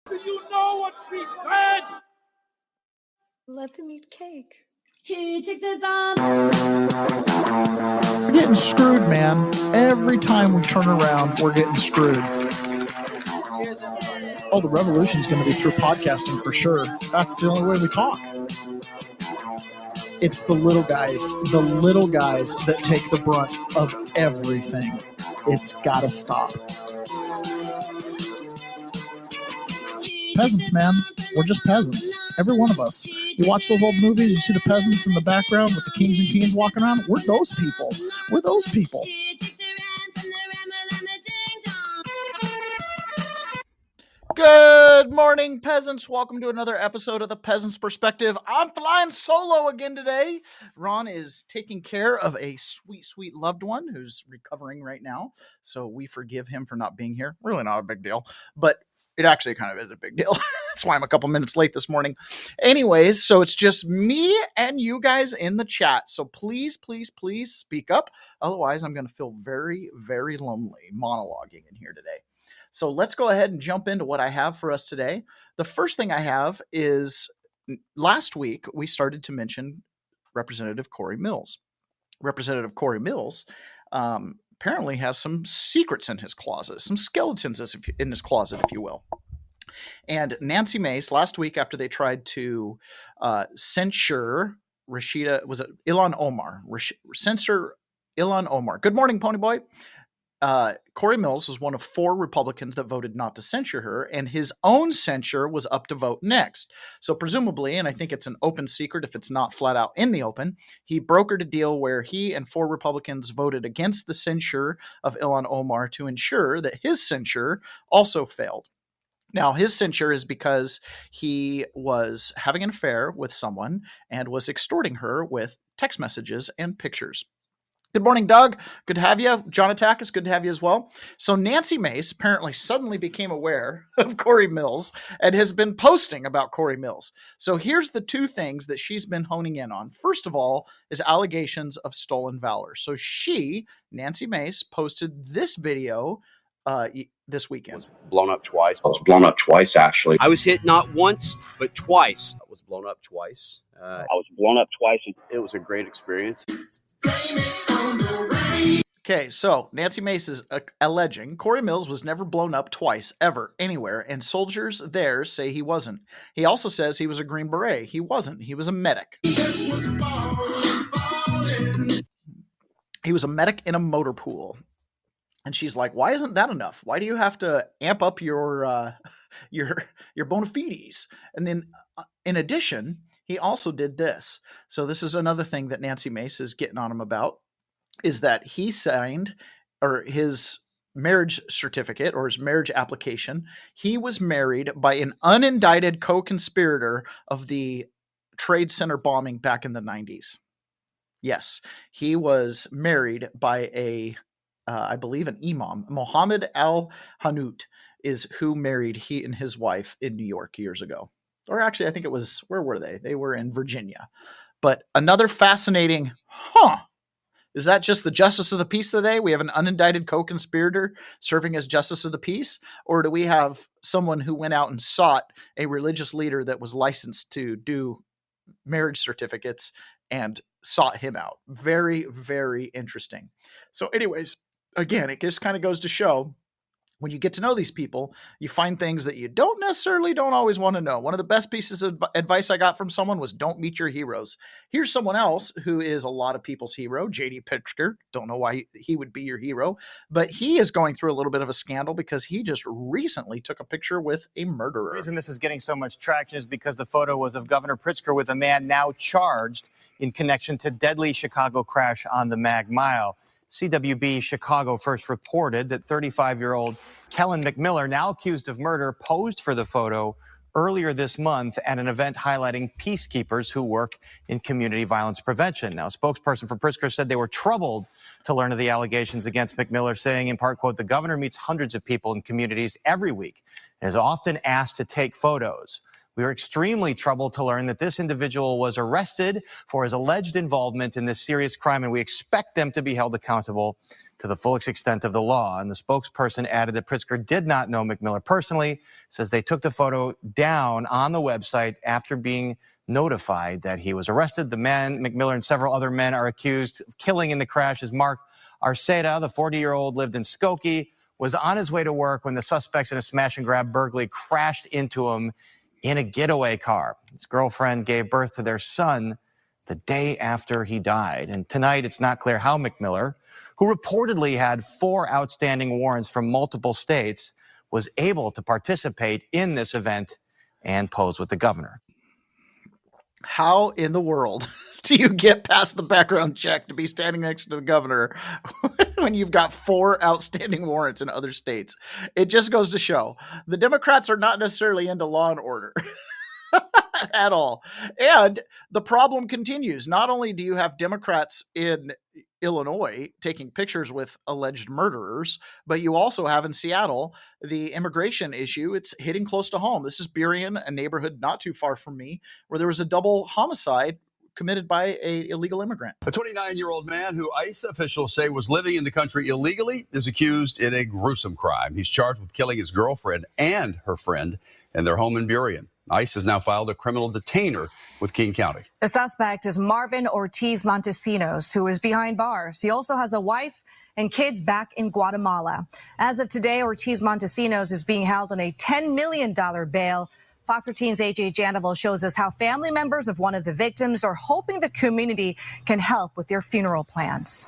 Do you know what she said? Let them eat cake. Who took the bomb? We're getting screwed, man. Every time we turn around, we're getting screwed. Oh, the revolution's going to be through podcasting for sure. That's the only way we talk. It's the little guys that take the brunt of everything. It's got to stop. Peasants, man. We're just peasants. Every one of us. You watch those old movies, you see the peasants in the background with the kings and queens walking around. We're those people. We're those people. Good morning, peasants. Welcome to another episode of the Peasant's Perspective. I'm flying solo again today. Ron is taking care of a sweet, sweet loved one who's recovering right now. So we forgive him for not being here. Really not a big deal, but it actually kind of is a big deal. That's why I'm a couple minutes late this morning. Anyways, so it's just me and you guys in the chat. So please, please, please speak up. Otherwise, I'm going to feel very, very lonely monologuing in here today. So let's go ahead and jump into what I have for us today. The first thing I have is last week, we started to mention Representative Corey Mills. Representative Corey Mills apparently has some secrets in his closet, some skeletons in his closet, if you will. And Nancy Mace, last week after they tried to censure Ilhan Omar? Censor Ilhan Omar. Good morning, Pony Boy. Corey Mills was one of 4 Republicans that voted not to censure her, and his own censure was up to vote next. So presumably, and I think it's an open secret if it's not flat out in the open, he brokered a deal where he and 4 Republicans voted against the censure of Ilhan Omar to ensure that his censure also failed. Now, his censure is because he was having an affair with someone and was extorting her with text messages and pictures. Good morning, Doug. Good to have you. John Attackis, good to have you as well. So Nancy Mace apparently suddenly became aware of Corey Mills and has been posting about Corey Mills. So here's the 2 things that she's been honing in on. First of all is allegations of stolen valor. So Nancy Mace, posted this video this weekend. I was blown up twice. I was blown up twice, actually. I was hit not once, but twice. I was blown up twice. I was blown up twice. It was a great experience. Okay, so Nancy Mace is alleging Corey Mills was never blown up twice, ever, anywhere, and soldiers there say he wasn't. He also says he was a Green Beret. He wasn't. He was a medic. He was a medic in a motor pool. And she's like, why isn't that enough? Why do you have to amp up your bona fides? And then in addition, he also did this. So this is another thing that Nancy Mace is getting on him about, is that he signed, or his marriage certificate or his marriage application, he was married by an unindicted co-conspirator of the Trade Center bombing back in the 90s. Yes, he was married by I believe an imam. Mohammed Al-Hanout is who married he and his wife in New York years ago. Or actually, I think it was, where were they? They were in Virginia. But another fascinating, is that just the justice of the peace today? We have an unindicted co-conspirator serving as justice of the peace? Or do we have someone who went out and sought a religious leader that was licensed to do marriage certificates and sought him out? Very, very interesting. So anyways, again, it just kind of goes to show, when you get to know these people, you find things that you don't always want to know. One of the best pieces of advice I got from someone was don't meet your heroes. Here's someone else who is a lot of people's hero, J.D. Pritzker. Don't know why he would be your hero, but he is going through a little bit of a scandal because he just recently took a picture with a murderer. The reason this is getting so much traction is because the photo was of Governor Pritzker with a man now charged in connection to deadly Chicago crash on the Mag Mile. CWB Chicago first reported that 35-year-old Kellen McMiller, now accused of murder, posed for the photo earlier this month at an event highlighting peacekeepers who work in community violence prevention. Now, a spokesperson for Pritzker said they were troubled to learn of the allegations against McMiller, saying in part, quote, the governor meets hundreds of people in communities every week and is often asked to take photos. We were extremely troubled to learn that this individual was arrested for his alleged involvement in this serious crime, and we expect them to be held accountable. to the full extent of the law. And the spokesperson added that Pritzker did not know McMiller personally, says they took the photo down on the website after being notified that he was arrested. The man, McMiller, and several other men are accused of killing in the crash. As Mark Arceda, the 40-year-old, lived in Skokie, was on his way to work when the suspects in a smash-and-grab burglary crashed into him in a getaway car. His girlfriend gave birth to their son the day after he died. And tonight, it's not clear how McMiller, who reportedly had 4 outstanding warrants from multiple states, was able to participate in this event and pose with the governor. How in the world do you get past the background check to be standing next to the governor when you've got 4 outstanding warrants in other states? It just goes to show the Democrats are not necessarily into law and order at all. And the problem continues. Not only do you have Democrats in Illinois taking pictures with alleged murderers, but you also have in Seattle the immigration issue. It's hitting close to home. This is Burien, a neighborhood not too far from me, where there was a double homicide committed by an illegal immigrant. A 29-year-old man who ICE officials say was living in the country illegally is accused in a gruesome crime. He's charged with killing his girlfriend and her friend in their home in Burien. ICE has now filed a criminal detainer with King County. The suspect is Marvin Ortiz Montesinos, who is behind bars. He also has a wife and kids back in Guatemala. As of today, Ortiz Montesinos is being held on a $10 million bail. Fox 13's AJ Janival shows us how family members of one of the victims are hoping the community can help with their funeral plans.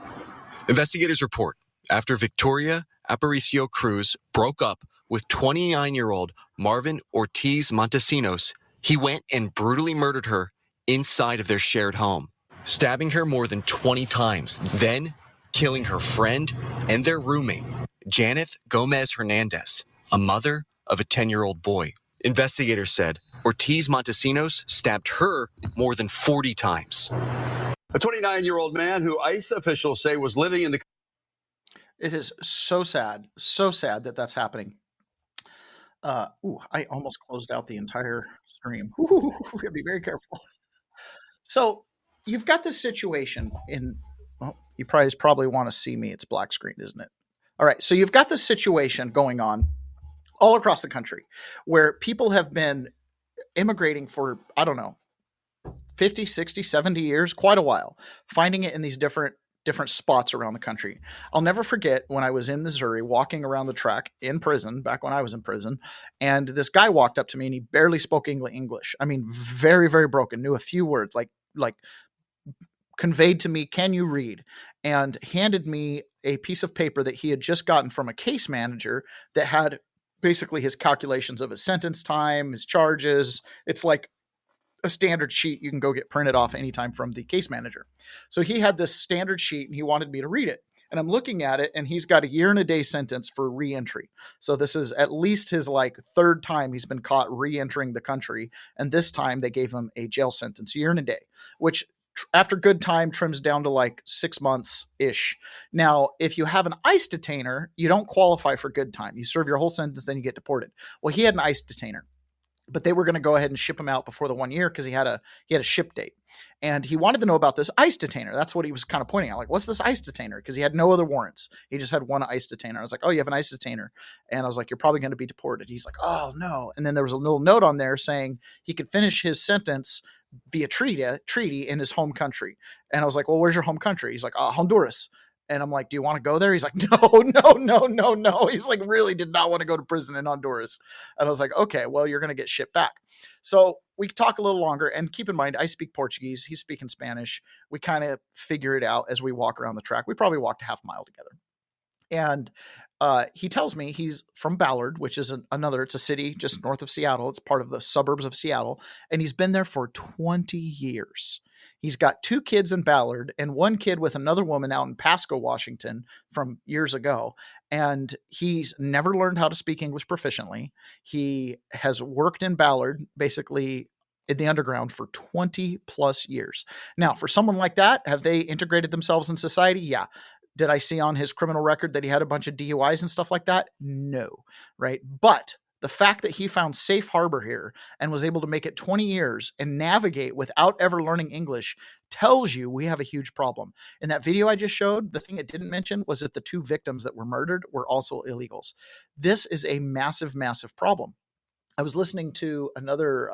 Investigators report after Victoria Aparicio Cruz broke up with 29-year-old Marvin Ortiz Montesinos, he went and brutally murdered her inside of their shared home, stabbing her more than 20 times, then killing her friend and their roommate, Janeth Gomez Hernandez, a mother of a 10-year-old boy. Investigators said Ortiz Montesinos stabbed her more than 40 times. A 29-year-old man who ICE officials say was living in the... It is so sad that that's happening. I almost closed out the entire stream. We gotta be very careful. So you've got this situation in, well, you probably want to see me. It's black screen, isn't it? All right. So you've got this situation going on all across the country where people have been immigrating for, I don't know, 50, 60, 70 years, quite a while, finding it in these different spots around the country. I'll never forget when I was in Missouri walking around the track in prison, back when I was in prison, and this guy walked up to me and he barely spoke English. I mean, very, very broken, knew a few words, like conveyed to me, "Can you read?" and handed me a piece of paper that he had just gotten from a case manager that had basically his calculations of his sentence time, his charges. It's like a standard sheet you can go get printed off anytime from the case manager. So he had this standard sheet and he wanted me to read it. And I'm looking at it and he's got a year and a day sentence for re-entry. So this is at least his 3rd time he's been caught re-entering the country. And this time they gave him a jail sentence, a year and a day, which after good time trims down to 6 months ish. Now, if you have an ICE detainer, you don't qualify for good time. You serve your whole sentence, then you get deported. Well, he had an ICE detainer, but they were going to go ahead and ship him out before the 1 year because he had a ship date. And he wanted to know about this ICE detainer. That's what he was kind of pointing out. What's this ICE detainer? Because he had no other warrants. He just had one ICE detainer. I was like, "Oh, you have an ICE detainer." And I was like, "You're probably going to be deported." He's like, "Oh, no." And then there was a little note on there saying he could finish his sentence via treaty in his home country. And I was like, "Well, where's your home country?" He's like, "Honduras." And I'm like, "Do you want to go there?" He's like, no. He's like, really did not want to go to prison in Honduras. And I was like, "Okay, well, you're going to get shipped back." So we talk a little longer, and keep in mind, I speak Portuguese. He's speaking Spanish. We kind of figure it out as we walk around the track. We probably walked a half mile together. And he tells me he's from Ballard, which is it's a city just north of Seattle. It's part of the suburbs of Seattle. And he's been there for 20 years. He's got 2 kids in Ballard and 1 kid with another woman out in Pasco, Washington from years ago. And he's never learned how to speak English proficiently. He has worked in Ballard, basically in the underground, for 20 plus years. Now, for someone like that, have they integrated themselves in society? Yeah. Did I see on his criminal record that he had a bunch of DUIs and stuff like that? No. Right. But The fact that he found safe harbor here and was able to make it 20 years and navigate without ever learning English tells you we have a huge problem. In that video I just showed, the thing it didn't mention was that the 2 victims that were murdered were also illegals. This is a massive, massive problem. I was listening to another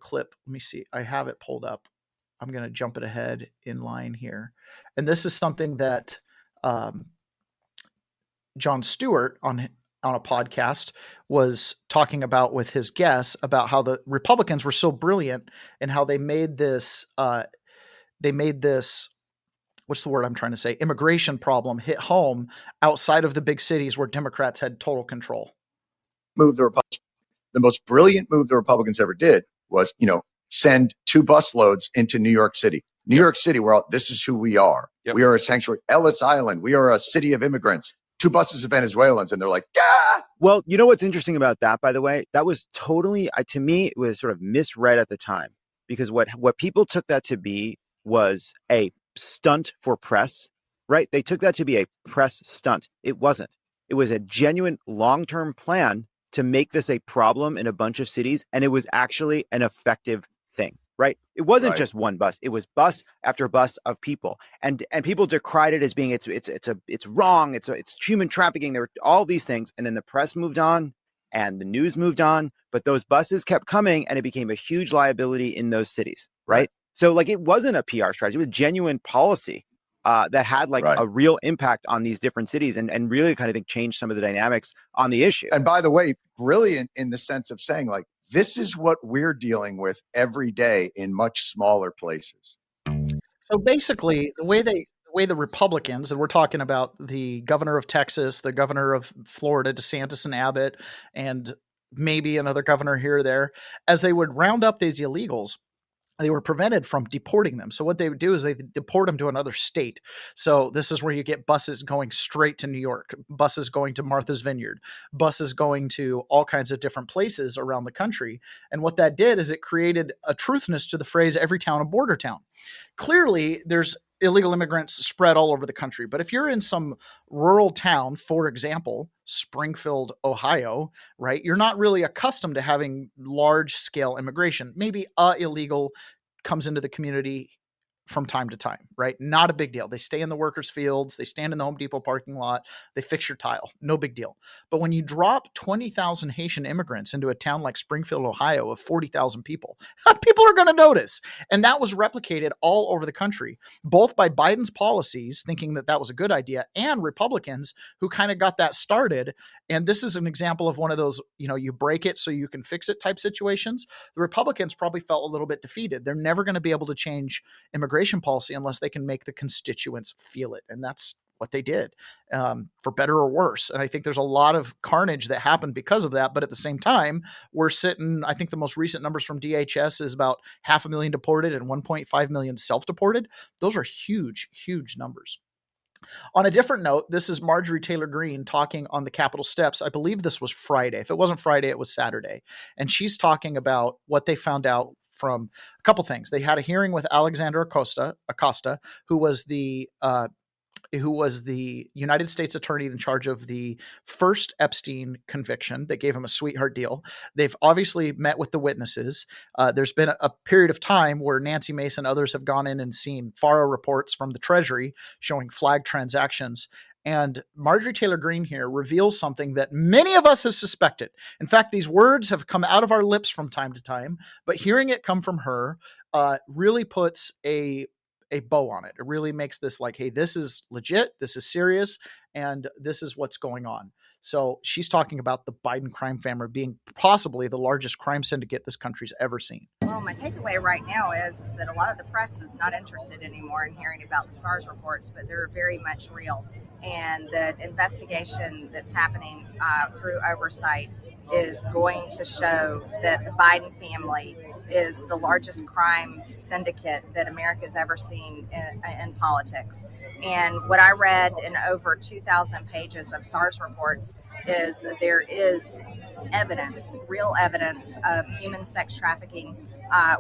clip. Let me see. I have it pulled up. I'm going to jump it ahead in line here. And this is something that Jon Stewart on a podcast was talking about with his guests about how the Republicans were so brilliant and how they made this, what's the word I'm trying to say? Immigration problem hit home outside of the big cities where Democrats had total control. The most brilliant move the Republicans ever did was, send 2 busloads into New York City. New York City, this is who we are. Yep. We are a sanctuary. Ellis Island, we are a city of immigrants. 2 buses of Venezuelans, and they're like, yeah. Well, you know what's interesting about that, by the way? That was totally, to me, it was sort of misread at the time, because what people took that to be was a stunt for press, right? They took that to be a press stunt. It wasn't. It was a genuine long-term plan to make this a problem in a bunch of cities, and it was actually an effective thing. Right. It wasn't just one bus. It was bus after bus of people, and people decried it as being it's wrong. It's human trafficking. There were all these things. And then the press moved on and the news moved on. But those buses kept coming, and it became a huge liability in those cities. Right. So it wasn't a PR strategy. It was genuine policy that had a real impact on these different cities and really kind of think changed some of the dynamics on the issue. And by the way, brilliant in the sense of saying this is what we're dealing with every day in much smaller places. So basically the way the Republicans, and we're talking about the governor of Texas, the governor of Florida, DeSantis and Abbott, and maybe another governor here or there, as they would round up these illegals, they were prevented from deporting them. So what they would do is they deport them to another state. So this is where you get buses going straight to New York, buses going to Martha's Vineyard, buses going to all kinds of different places around the country. And what that did is it created a truthness to the phrase, every town a border town. Clearly, there's illegal immigrants spread all over the country. But if you're in some rural town, for example, Springfield, Ohio, right, you're not really accustomed to having large scale immigration. Maybe illegal comes into the community from time to time, right? Not a big deal. They stay in the workers' fields. They stand in the Home Depot parking lot. They fix your tile. No big deal. But when you drop 20,000 Haitian immigrants into a town like Springfield, Ohio of 40,000 people, people are going to notice. And that was replicated all over the country, both by Biden's policies, thinking that that was a good idea, and Republicans who kind of got that started. And this is an example of one of those, you break it so you can fix it type situations. The Republicans probably felt a little bit defeated. They're never going to be able to change immigration policy unless they can make the constituents feel it. And that's what they did, for better or worse. And I think there's a lot of carnage that happened because of that. But at the same time, we're sitting, I think the most recent numbers from DHS is about 500,000 deported and 1.5 million self-deported. Those are huge, huge numbers. On a different note, this is Marjorie Taylor Greene talking on the Capitol steps. I believe this was Friday. If it wasn't Friday, it was Saturday. And she's talking about what they found out from a couple things. They had a hearing with Alexander Acosta, who was the United States attorney in charge of the first Epstein conviction. They gave him a sweetheart deal. They've obviously met with the witnesses. There's been a period of time where Nancy Mace and others have gone in and seen FARA reports from the Treasury showing flagged transactions. And Marjorie Taylor Greene here reveals something that many of us have suspected. In fact, these words have come out of our lips from time to time, but hearing it come from her really puts a bow on it. It really makes this like, hey, this is legit, this is serious, and this is what's going on. So she's talking about the Biden crime family being possibly the largest crime syndicate this country's ever seen. Well, my takeaway right now is that a lot of the press is not interested anymore in hearing about the SARS reports, but they're very much real. And the investigation that's happening through oversight is going to show that the Biden family is the largest crime syndicate that America's ever seen in politics. And what I read in over 2,000 pages of SARS reports is there is evidence, real evidence of human sex trafficking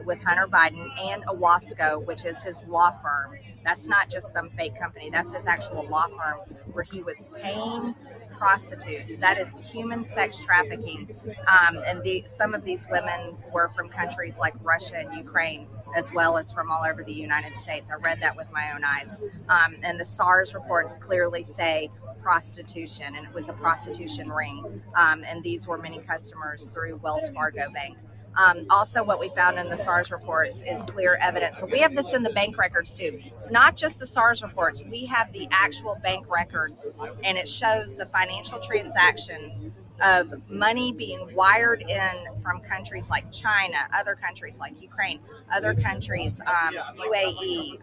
with Hunter Biden and Owasco, which is his law firm. That's not just some fake company. That's his actual law firm where he was paying prostitutes. That is human sex trafficking. And some of these women were from countries like Russia and Ukraine, as well as from all over the United States. I read that with my own eyes. And the SARS reports clearly say prostitution, and it was a prostitution ring. And these were many customers through Wells Fargo Bank. Also, what we found in the SARS reports is clear evidence. So we have this in the bank records too. It's not just the SARS reports. We have the actual bank records, and it shows the financial transactions of money being wired in from countries like China, other countries like Ukraine, other countries, UAE,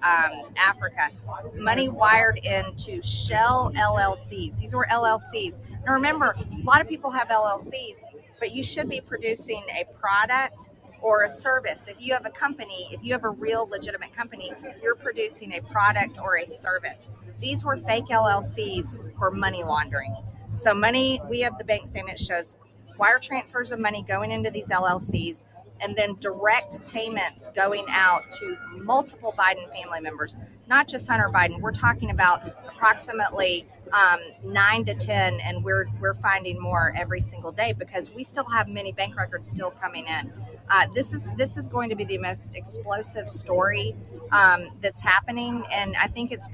Africa, money wired into shell LLCs. These were LLCs. Now remember, a lot of people have LLCs, but you should be producing a product or a service. If you have a company, if you have a real legitimate company, you're producing a product or a service. These were fake LLCs for money laundering. So money, we have the bank statement shows wire transfers of money going into these LLCs, and then direct payments going out to multiple Biden family members, not just Hunter Biden. We're talking about approximately 9 to 10, and we're finding more every single day because we still have many bank records still coming in. This is going to be the most explosive story that's happening, and I think it's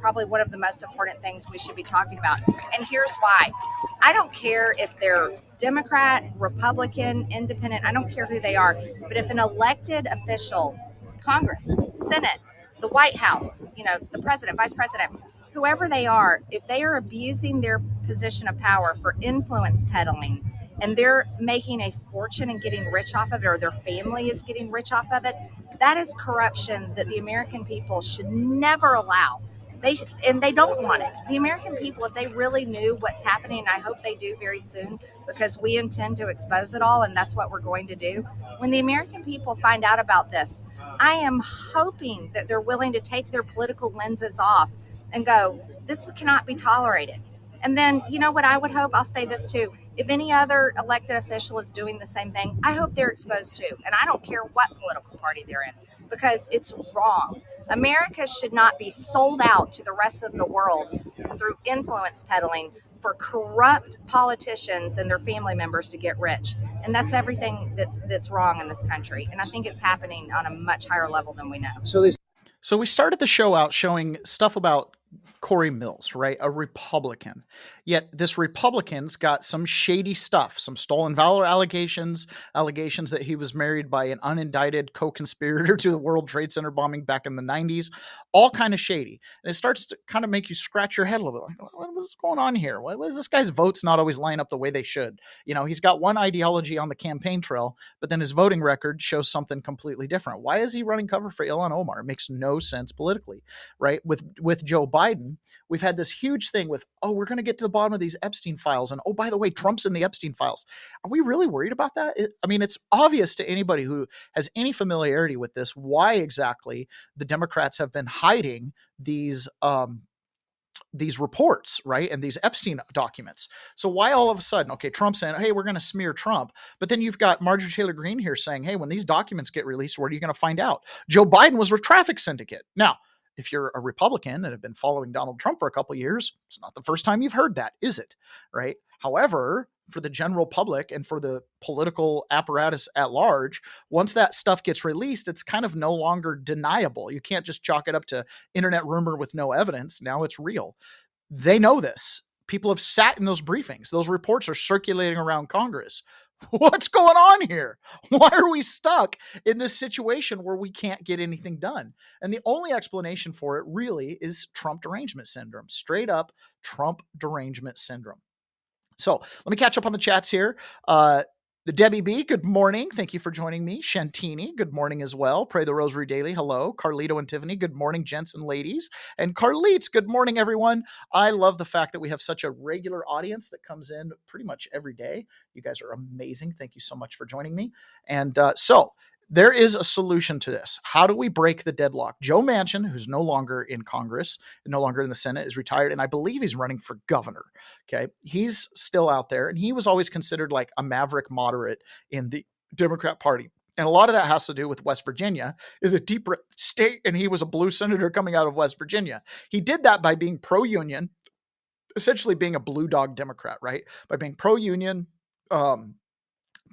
probably one of the most important things we should be talking about. And here's why. I don't care if they're Democrat, Republican, Independent, I don't care who they are, but if an elected official, Congress, Senate, the White House, the president, vice president, whoever they are, if they are abusing their position of power for influence peddling, and they're making a fortune and getting rich off of it, or their family is getting rich off of it, that is corruption that the American people should never allow. They don't want it. The American people, if they really knew what's happening, and I hope they do very soon, because we intend to expose it all, and that's what we're going to do. When the American people find out about this, I am hoping that they're willing to take their political lenses off and go, this cannot be tolerated. And then, you know what I would hope? I'll say this too. If any other elected official is doing the same thing, I hope they're exposed too. And I don't care what political party they're in, because it's wrong. America should not be sold out to the rest of the world through influence peddling for corrupt politicians and their family members to get rich. And that's everything that's wrong in this country. And I think it's happening on a much higher level than we know. So we started the show out showing stuff about Corey Mills, right? A Republican. Yet this Republican's got some shady stuff, some stolen valor allegations that he was married by an unindicted co-conspirator to the World Trade Center bombing back in the 90s, all kind of shady. And it starts to kind of make you scratch your head a little bit. Like, what's going on here? Why is this guy's votes not always line up the way they should? He's got one ideology on the campaign trail, but then his voting record shows something completely different. Why is he running cover for Ilhan Omar? It makes no sense politically, right? With Joe Biden, we've had this huge thing with, we're going to get to the bottom of these Epstein files. And, by the way, Trump's in the Epstein files. Are we really worried about that? It's obvious to anybody who has any familiarity with this, why exactly the Democrats have been hiding these reports, right? And these Epstein documents. So why all of a sudden, Trump's saying, hey, we're going to smear Trump. But then you've got Marjorie Taylor Greene here saying, hey, when these documents get released, where are you going to find out? Joe Biden was a traffic syndicate. Now, if you're a Republican and have been following Donald Trump for a couple of years, it's not the first time you've heard that, is it? Right? However, for the general public and for the political apparatus at large, once that stuff gets released, it's kind of no longer deniable. You can't just chalk it up to internet rumor with no evidence. Now it's real. They know this. People have sat in those briefings. Those reports are circulating around Congress. What's going on here? Why are we stuck in this situation where we can't get anything done? And the only explanation for it really is Trump derangement syndrome, straight up Trump derangement syndrome. So let me catch up on the chats here. The Debbie B, good morning. Thank you for joining me. Shantini, good morning as well. Pray the Rosary Daily, hello. Carlito and Tiffany, good morning, gents and ladies. And Carlitos, good morning, everyone. I love the fact that we have such a regular audience that comes in pretty much every day. You guys are amazing. Thank you so much for joining me. And so there is a solution to this. How do we break the deadlock? Joe Manchin, who's no longer in Congress, no longer in the Senate, is retired, and I believe he's running for governor. Okay, he's still out there, and he was always considered like a maverick moderate in the Democrat Party. And a lot of that has to do with West Virginia is a deep state, and he was a blue senator coming out of West Virginia. He did that by being pro-union, essentially being a blue dog Democrat, right? By being pro-union,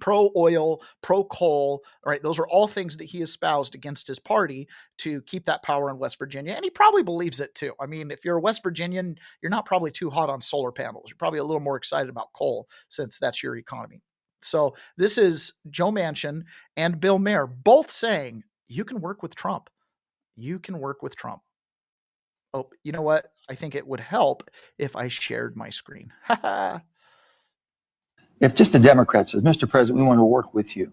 pro-oil, pro-coal, right? Those are all things that he espoused against his party to keep that power in West Virginia. And he probably believes it too. I mean, if you're a West Virginian, you're not probably too hot on solar panels. You're probably a little more excited about coal since that's your economy. So this is Joe Manchin and Bill Maher both saying, you can work with Trump. You can work with Trump. Oh, you know what? I think it would help if I shared my screen. If just the Democrat says, Mr. President, we want to work with you.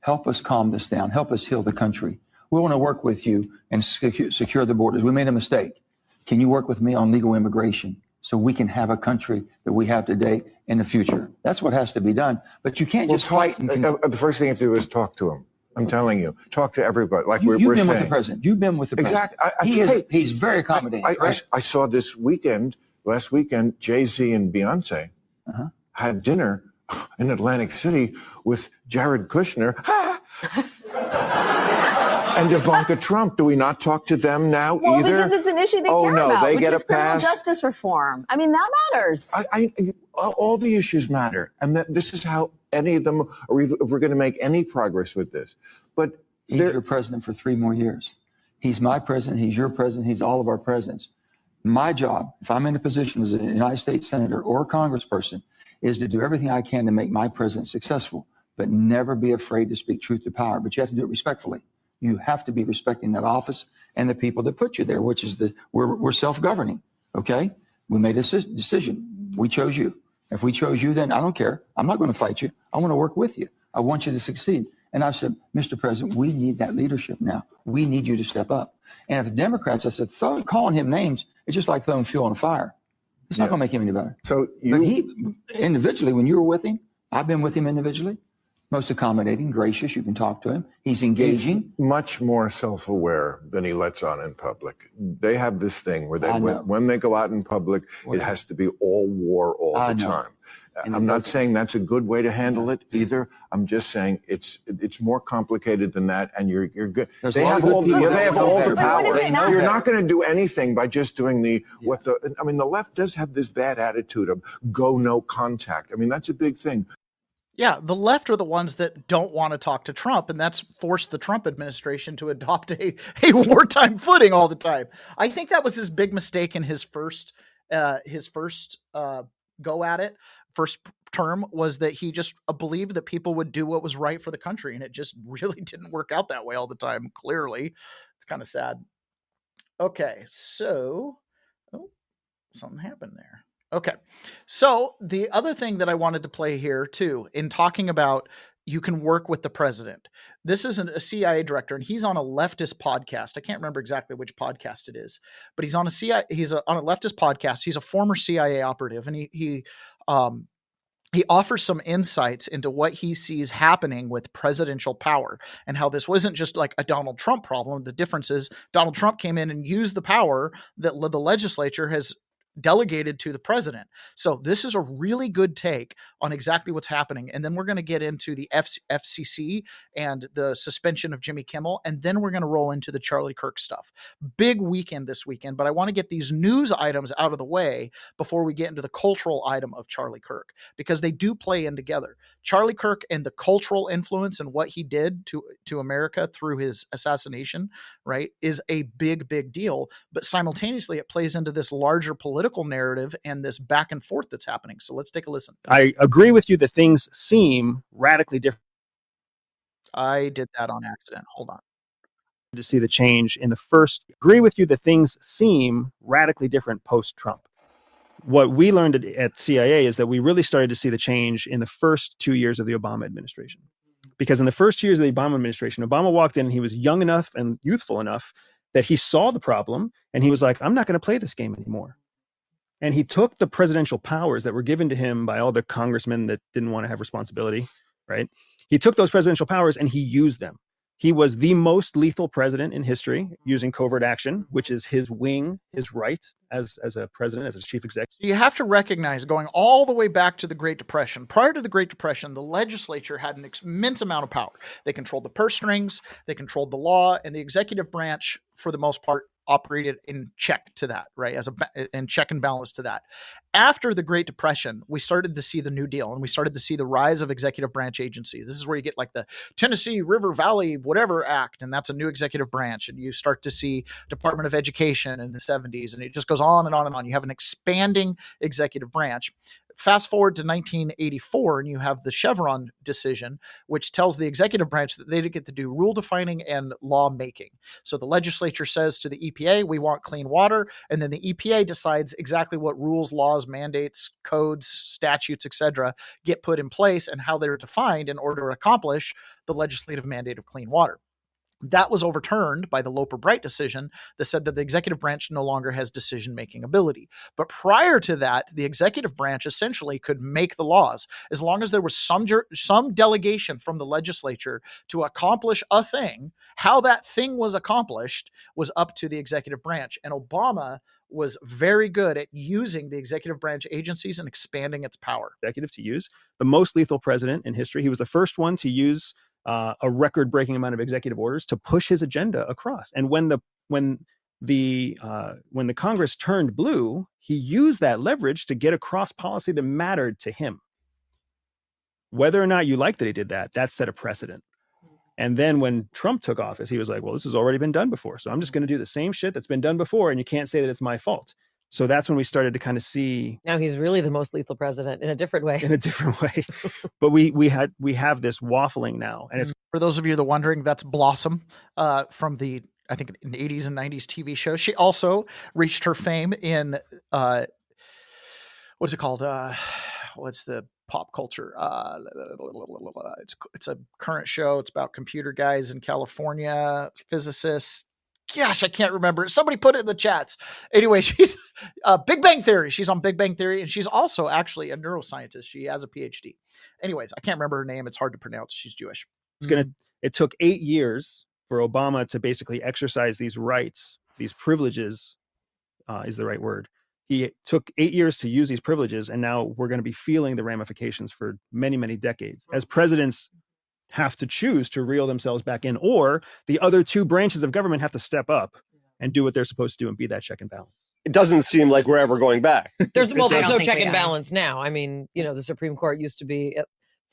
Help us calm this down. Help us heal the country. We want to work with you and secure the borders. We made a mistake. Can you work with me on legal immigration so we can have a country that we have today in the future? That's what has to be done. But you can't just fight. The first thing you have to do is talk to him. I'm telling you, talk to everybody. Like we're You've been saying. with the president. You've been with the president. Exactly. He's very accommodating. I saw this weekend, last weekend, Jay-Z and Beyonce had dinner in Atlantic City with Jared Kushner and Ivanka Trump. Do we not talk to them now either? Because it's an issue they care about, they which get is a criminal pass. justice reform. I mean, that matters. All the issues matter, and this is how any of them, or if we're going to make any progress with this. But he's your president for 3 more years. He's my president. He's your president. He's all of our presidents. My job, if I'm in a position as a United States senator or a congressperson, is to do everything I can to make my president successful, but never be afraid to speak truth to power. But you have to do it respectfully. You have to be respecting that office and the people that put you there, which is we're self-governing. Okay, we made a decision. We chose you. If we chose you, then I don't care. I'm not going to fight you. I want to work with you. I want you to succeed. And I said, Mr. President, we need that leadership now. We need you to step up. And if the Democrats, I said, calling him names, it's just like throwing fuel on a fire. It's not going to make him any better. But he, individually, when you were with him, I've been with him individually, most accommodating, gracious. You can talk to him. He's engaging. He's much more self-aware than he lets on in public. They have this thing where when they go out in public, it has to be all war all the time. I'm not saying that's a good way to handle it either. I'm just saying it's more complicated than that, and you're good. They have all the power. You're not going to do anything by just doing the left does have this bad attitude of go no contact. I mean, that's a big thing. Yeah, the left are the ones that don't want to talk to Trump, and that's forced the Trump administration to adopt a wartime footing all the time. I think that was his big mistake in his first go at it. First term was that he just believed that people would do what was right for the country, and it just really didn't work out that way all the time. Clearly, it's kind of sad. Okay, so something happened there. Okay, so the other thing that I wanted to play here too, in talking about you can work with the president. This is a CIA director, and he's on a leftist podcast. I can't remember exactly which podcast it is, but he's on a leftist podcast. He's a former CIA operative, and he offers some insights into what he sees happening with presidential power and how this wasn't just like a Donald Trump problem. The difference is Donald Trump came in and used the power that the legislature has delegated to the president. So this is a really good take on exactly what's happening. And then we're going to get into the FCC and the suspension of Jimmy Kimmel. And then we're going to roll into the Charlie Kirk stuff. Big weekend this weekend, but I want to get these news items out of the way before we get into the cultural item of Charlie Kirk, because they do play in together. Charlie Kirk and the cultural influence and what he did to America through his assassination, right, is a big, big deal. But simultaneously, it plays into this larger political narrative and this back and forth that's happening. So let's take a listen. I agree with you that things seem radically different. I did that on accident. Hold on. To see the change in the first, agree with you that things seem radically different post-Trump. What we learned at CIA is that we really started to see the change in the first 2 years of the Obama administration. Because in the first 2 years of the Obama administration, Obama walked in and he was young enough and youthful enough that he saw the problem and he was like, I'm not going to play this game anymore. And he took the presidential powers that were given to him by all the congressmen that didn't want to have responsibility, right? He took those presidential powers and he used them. He was the most lethal president in history using covert action, which is his wing, his right as a president, as a chief executive. You have to recognize, going all the way back to the Great Depression, prior to the Great Depression, the legislature had an immense amount of power. They controlled the purse strings, they controlled the law, and the executive branch, for the most part, operated in check to that, right? In check and balance to that. After the Great Depression, we started to see the New Deal, and we started to see the rise of executive branch agencies. This is where you get like the Tennessee River Valley whatever Act, and that's a new executive branch. And you start to see Department of Education in the 70s, and it just goes on and on and on. You have an expanding executive branch. Fast forward to 1984, and you have the Chevron decision, which tells the executive branch that they get to do rule defining and law making. So the legislature says to the EPA, we want clean water. And then the EPA decides exactly what rules, laws, mandates, codes, statutes, etc. get put in place and how they're defined in order to accomplish the legislative mandate of clean water. That was overturned by the Loper-Bright decision that said that the executive branch no longer has decision-making ability. But prior to that, the executive branch essentially could make the laws as long as there was some delegation from the legislature to accomplish a thing. How that thing was accomplished was up to the executive branch. And Obama was very good at using the executive branch agencies and expanding its power. Executive to use the most lethal president in history. He was the first one to use a record-breaking amount of executive orders to push his agenda across. And when the Congress turned blue, he used that leverage to get across policy that mattered to him. Whether or not you like that he did that, that set a precedent. And then when Trump took office, he was like, well, this has already been done before, so I'm just going to do the same shit that's been done before, and you can't say that it's my fault. So that's when we started to kind of see. Now he's really the most lethal president in a different way. In a different way. But we have this waffling now. And it's, for those of you that are wondering, that's Blossom from the, I think, in the 80s and 90s TV show. She also reached her fame in, what's it called? What's the pop culture? It's a current show. It's about computer guys in California, physicists. Gosh, I can't remember. Somebody put it in the chats. Anyway, she's Big Bang Theory. She's on Big Bang Theory, and she's also actually a neuroscientist. She has a PhD. Anyways, I can't remember her name. It's hard to pronounce. She's Jewish. It took 8 years for Obama to basically exercise these rights, these privileges, is the right word. He took 8 years to use these privileges, and now we're going to be feeling the ramifications for many, many decades. As presidents have to choose to reel themselves back in, or the other two branches of government have to step up and do what they're supposed to do and be that check and balance. It doesn't seem like we're ever going back. There's no check and balance now. I mean, the Supreme Court used to be,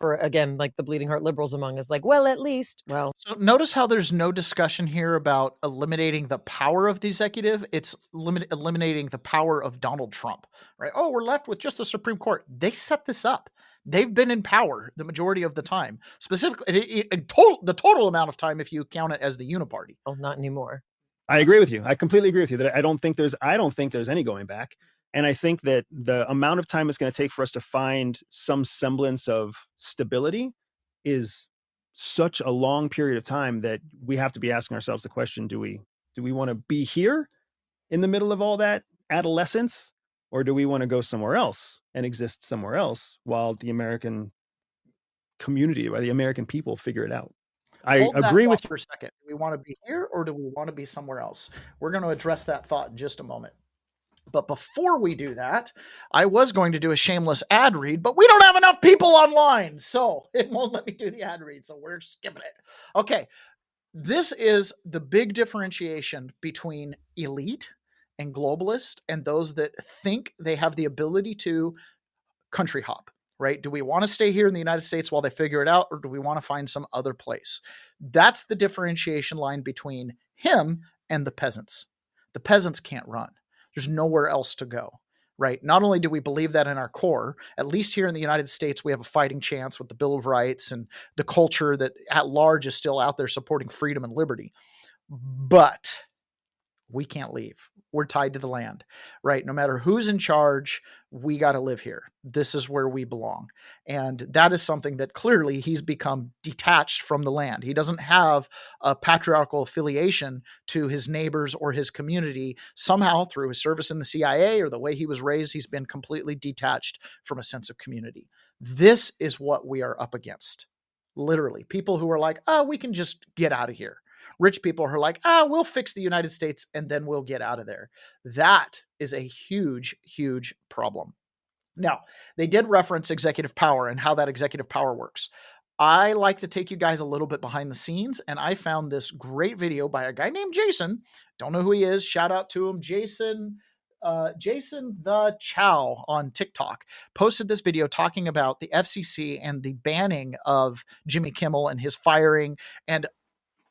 for, again, like the bleeding heart liberals among us, like, well, at least, well. So notice how there's no discussion here about eliminating the power of the executive. It's eliminating the power of Donald Trump, right? Oh, we're left with just the Supreme Court. They set this up. They've been in power the majority of the time, specifically the total amount of time if you count it as the uniparty. Oh, not anymore. I agree with you. I completely agree with you that I don't think there's any going back. And I think that the amount of time it's going to take for us to find some semblance of stability is such a long period of time that we have to be asking ourselves the question, do we want to be here in the middle of all that adolescence, or do we want to go somewhere else and exist somewhere else while the American community, while the American people figure it out? I agree with you for a second. Do we want to be here, or do we want to be somewhere else? We're going to address that thought in just a moment. But before we do that, I was going to do a shameless ad read, but we don't have enough people online, so it won't let me do the ad read, so we're skipping it. Okay, this is the big differentiation between elite and globalist and those that think they have the ability to country hop, right? Do we want to stay here in the United States while they figure it out, or do we want to find some other place? That's the differentiation line between him and the peasants. The peasants can't run. There's nowhere else to go, right? Not only do we believe that in our core, at least here in the United States, we have a fighting chance with the Bill of Rights and the culture that at large is still out there supporting freedom and liberty. But we can't leave. We're tied to the land, right? No matter who's in charge, we got to live here. This is where we belong. And that is something that clearly he's become detached from the land. He doesn't have a patriarchal affiliation to his neighbors or his community. Somehow through his service in the CIA or the way he was raised, he's been completely detached from a sense of community. This is what we are up against. Literally, people who are like, oh, we can just get out of here. Rich people are like, we'll fix the United States and then we'll get out of there. That is a huge, huge problem. Now, they did reference executive power and how that executive power works. I like to take you guys a little bit behind the scenes, and I found this great video by a guy named Jason. Don't know who he is. Shout out to him. Jason the Chow on TikTok posted this video talking about the FCC and the banning of Jimmy Kimmel and his firing. And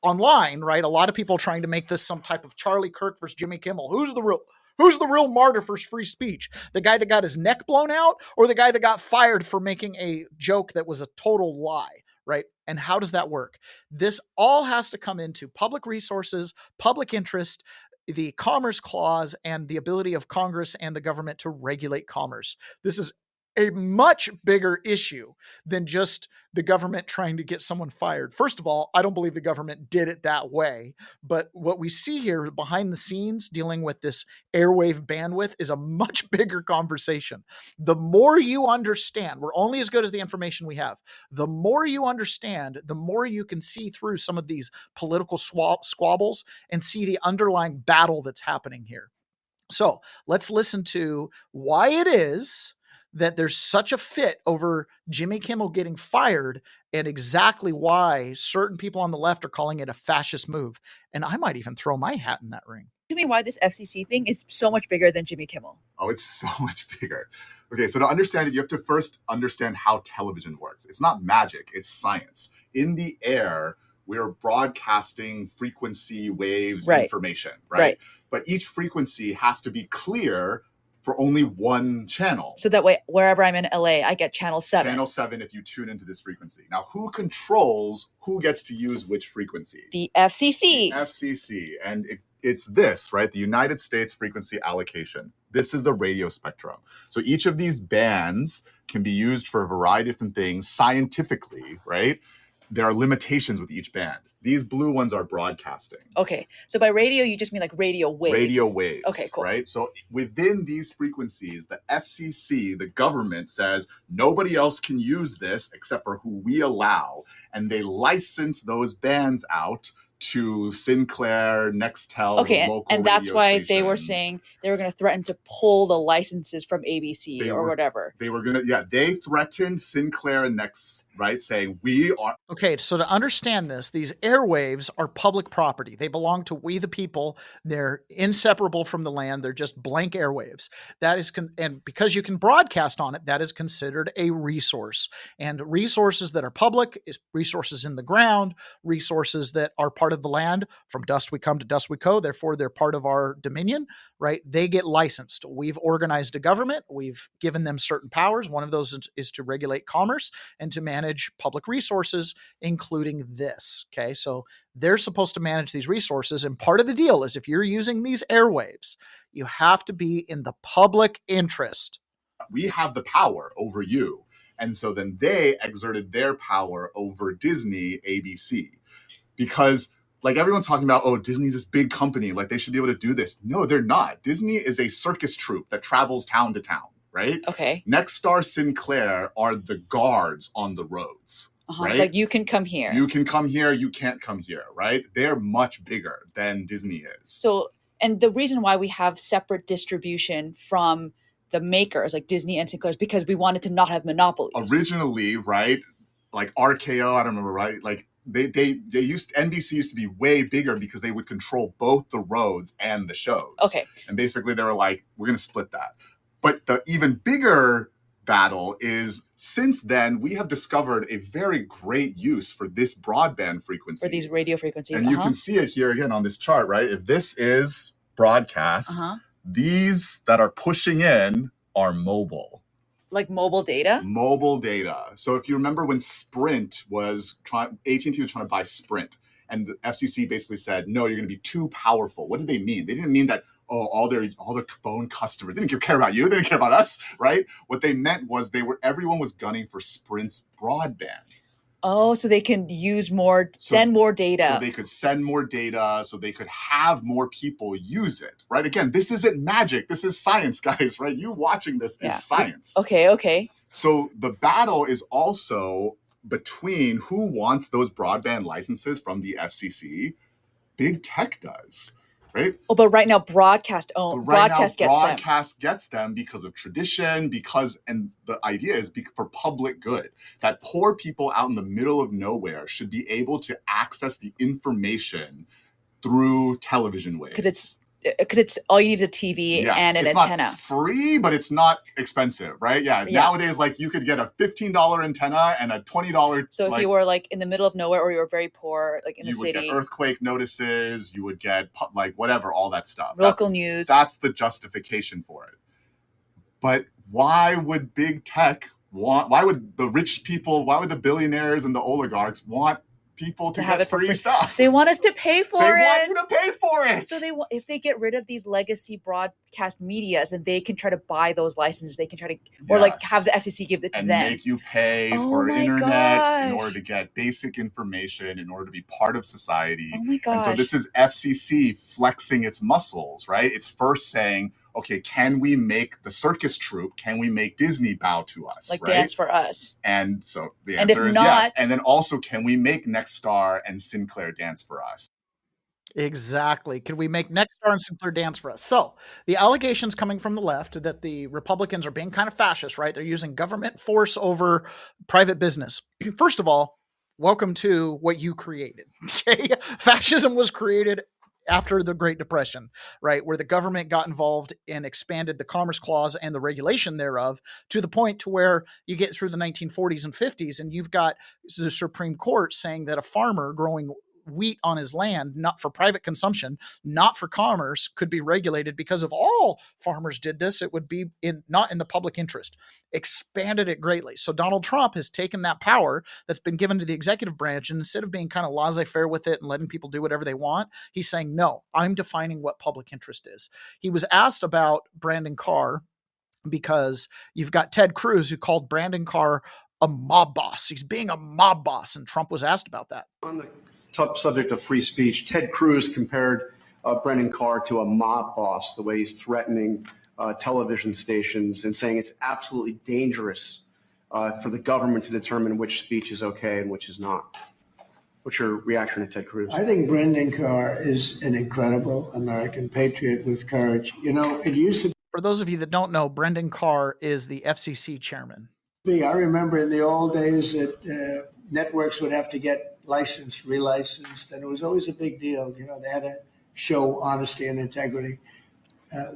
online, right, a lot of people trying to make this some type of Charlie Kirk versus Jimmy Kimmel. Who's the real martyr for free speech? The guy that got his neck blown out, or the guy that got fired for making a joke that was a total lie, right? And how does that work? This all has to come into public resources, public interest, the Commerce Clause, and the ability of Congress and the government to regulate commerce. This is a much bigger issue than just the government trying to get someone fired. First of all, I don't believe the government did it that way. But what we see here behind the scenes dealing with this airwave bandwidth is a much bigger conversation. The more you understand, we're only as good as the information we have. The more you understand, the more you can see through some of these political squabbles and see the underlying battle that's happening here. So let's listen to why it is that there's such a fit over Jimmy Kimmel getting fired, and exactly why certain people on the left are calling it a fascist move. And I might even throw my hat in that ring. To me, why this FCC thing is so much bigger than Jimmy Kimmel. Oh, it's so much bigger. Okay, so to understand it, you have to first understand how television works. It's not magic, it's science. In the air, we're broadcasting frequency waves information, right? But each frequency has to be clear for only one channel. So that way, wherever I'm in LA, I get channel 7. Channel 7 if you tune into this frequency. Now, who controls who gets to use which frequency? The FCC. The FCC. And it's this, right? The United States Frequency Allocation. This is the radio spectrum. So each of these bands can be used for a variety of different things scientifically, right? There are limitations with each band. These blue ones are broadcasting. Okay. So by radio, you just mean like radio waves. Radio waves. Okay, cool. Right? So within these frequencies, the FCC, the government says nobody else can use this except for who we allow. And they license those bands out to Sinclair, Nextel, okay, local and that's radio why stations. they were saying they were going to threaten to pull the licenses from ABC or whatever. They were going to, they threatened Sinclair and Next, right, saying we are. Okay, so to understand this, these airwaves are public property. They belong to we the people. They're inseparable from the land. They're just blank airwaves. That is, and because you can broadcast on it, that is considered a resource. And resources that are public is resources in the ground, resources that are part of the land. From dust we come, to dust we go. Therefore, they're part of our dominion, right? They get licensed. We've organized a government. We've given them certain powers. One of those is to regulate commerce and to manage public resources, including this. Okay, so they're supposed to manage these resources. And part of the deal is if you're using these airwaves, you have to be in the public interest. We have the power over you. And so then they exerted their power over Disney, ABC. Because like everyone's talking about, oh, Disney's this big company, like they should be able to do this. No, they're not. Disney is a circus troupe that travels town to town, right? Okay. Nexstar, Sinclair are the guards on the roads, right? Like you can come here. You can come here, you can't come here, right? They're much bigger than Disney is. So, and the reason why we have separate distribution from the makers like Disney and Sinclair is because we wanted to not have monopolies. Originally, right? Like RKO, I don't remember, right? Like NBC used to be way bigger because they would control both the roads and the shows. Okay. And basically they were like, we're going to split that. But the even bigger battle is since then we have discovered a very great use for this broadband frequency. For these radio frequencies. And you can see it here again on this chart, right? If this is broadcast, these that are pushing in are mobile. Like mobile data? Mobile data. So if you remember when Sprint was AT&T was trying to buy Sprint, and the FCC basically said, no, you're going to be too powerful. What did they mean? They didn't mean that, oh, all their phone customers, they didn't care about you, they didn't care about us, right? What they meant was everyone was gunning for Sprint's broadband. Oh, so they can use more, send more data. So they could send more data, so they could have more people use it, right? Again, this isn't magic. This is science, guys, right? You watching this is science. Okay. So the battle is also between who wants those broadband licenses from the FCC. Big tech does. right? Oh, but right now broadcast gets them because of tradition, and the idea is for public good, that poor people out in the middle of nowhere should be able to access the information through television waves. Because it's all you need is a TV and an antenna. Not free, but it's not expensive, right? Yeah. Nowadays, like you could get a $15 antenna and a $20. So if you were like in the middle of nowhere or you were very poor, like in the city, you would get earthquake notices. You would get like whatever, all that stuff. Local news. That's the justification for it. But why would big tech why would the rich people, why would the billionaires and the oligarchs want people to have it for free stuff? They want us to pay for it. They want you to pay for it. So if they get rid of these legacy broadcast medias, and they can try to buy those licenses, they can try to or like have the FCC give it to and them. Make you pay for internet in order to get basic information, in order to be part of society. Oh my gosh. And so this is FCC flexing its muscles, right? It's first saying, okay, can we make the circus troupe, can we make Disney bow to us? Like right? dance for us. And so the answer is yes. And then also, can we make Nexstar and Sinclair dance for us? Exactly. Can we make Nexstar and Sinclair dance for us? So the allegations coming from the left that the Republicans are being kind of fascist, right? They're using government force over private business. First of all, welcome to what you created. Okay. Fascism was created after the Great Depression, right, where the government got involved and expanded the Commerce Clause and the regulation thereof to the point to where you get through the 1940s and 50s, and you've got the Supreme Court saying that a farmer growing wheat on his land, not for private consumption, not for commerce, could be regulated because if all farmers did this, it would be not in the public interest. Expanded it greatly. So Donald Trump has taken that power that's been given to the executive branch, and instead of being kind of laissez-faire with it and letting people do whatever they want, he's saying, no, I'm defining what public interest is. He was asked about Brandon Carr because you've got Ted Cruz who called Brandon Carr a mob boss. He's being a mob boss, and Trump was asked about that. On the top subject of free speech, Ted Cruz compared Brendan Carr to a mob boss, the way he's threatening television stations and saying it's absolutely dangerous for the government to determine which speech is okay and which is not. What's your reaction to Ted Cruz? I think Brendan Carr is an incredible American patriot with courage. You know, it used to be. For those of you that don't know, Brendan Carr is the FCC chairman. I remember in the old days that networks would have to get licensed, relicensed, and it was always a big deal. You know, they had to show honesty and integrity.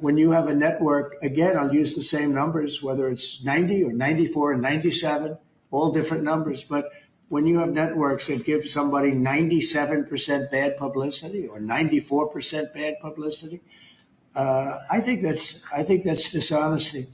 When you have a network, again, I'll use the same numbers, whether it's 90 or 94 or 97, all different numbers. But when you have networks that give somebody 97% bad publicity or 94% bad publicity, I think that's dishonesty.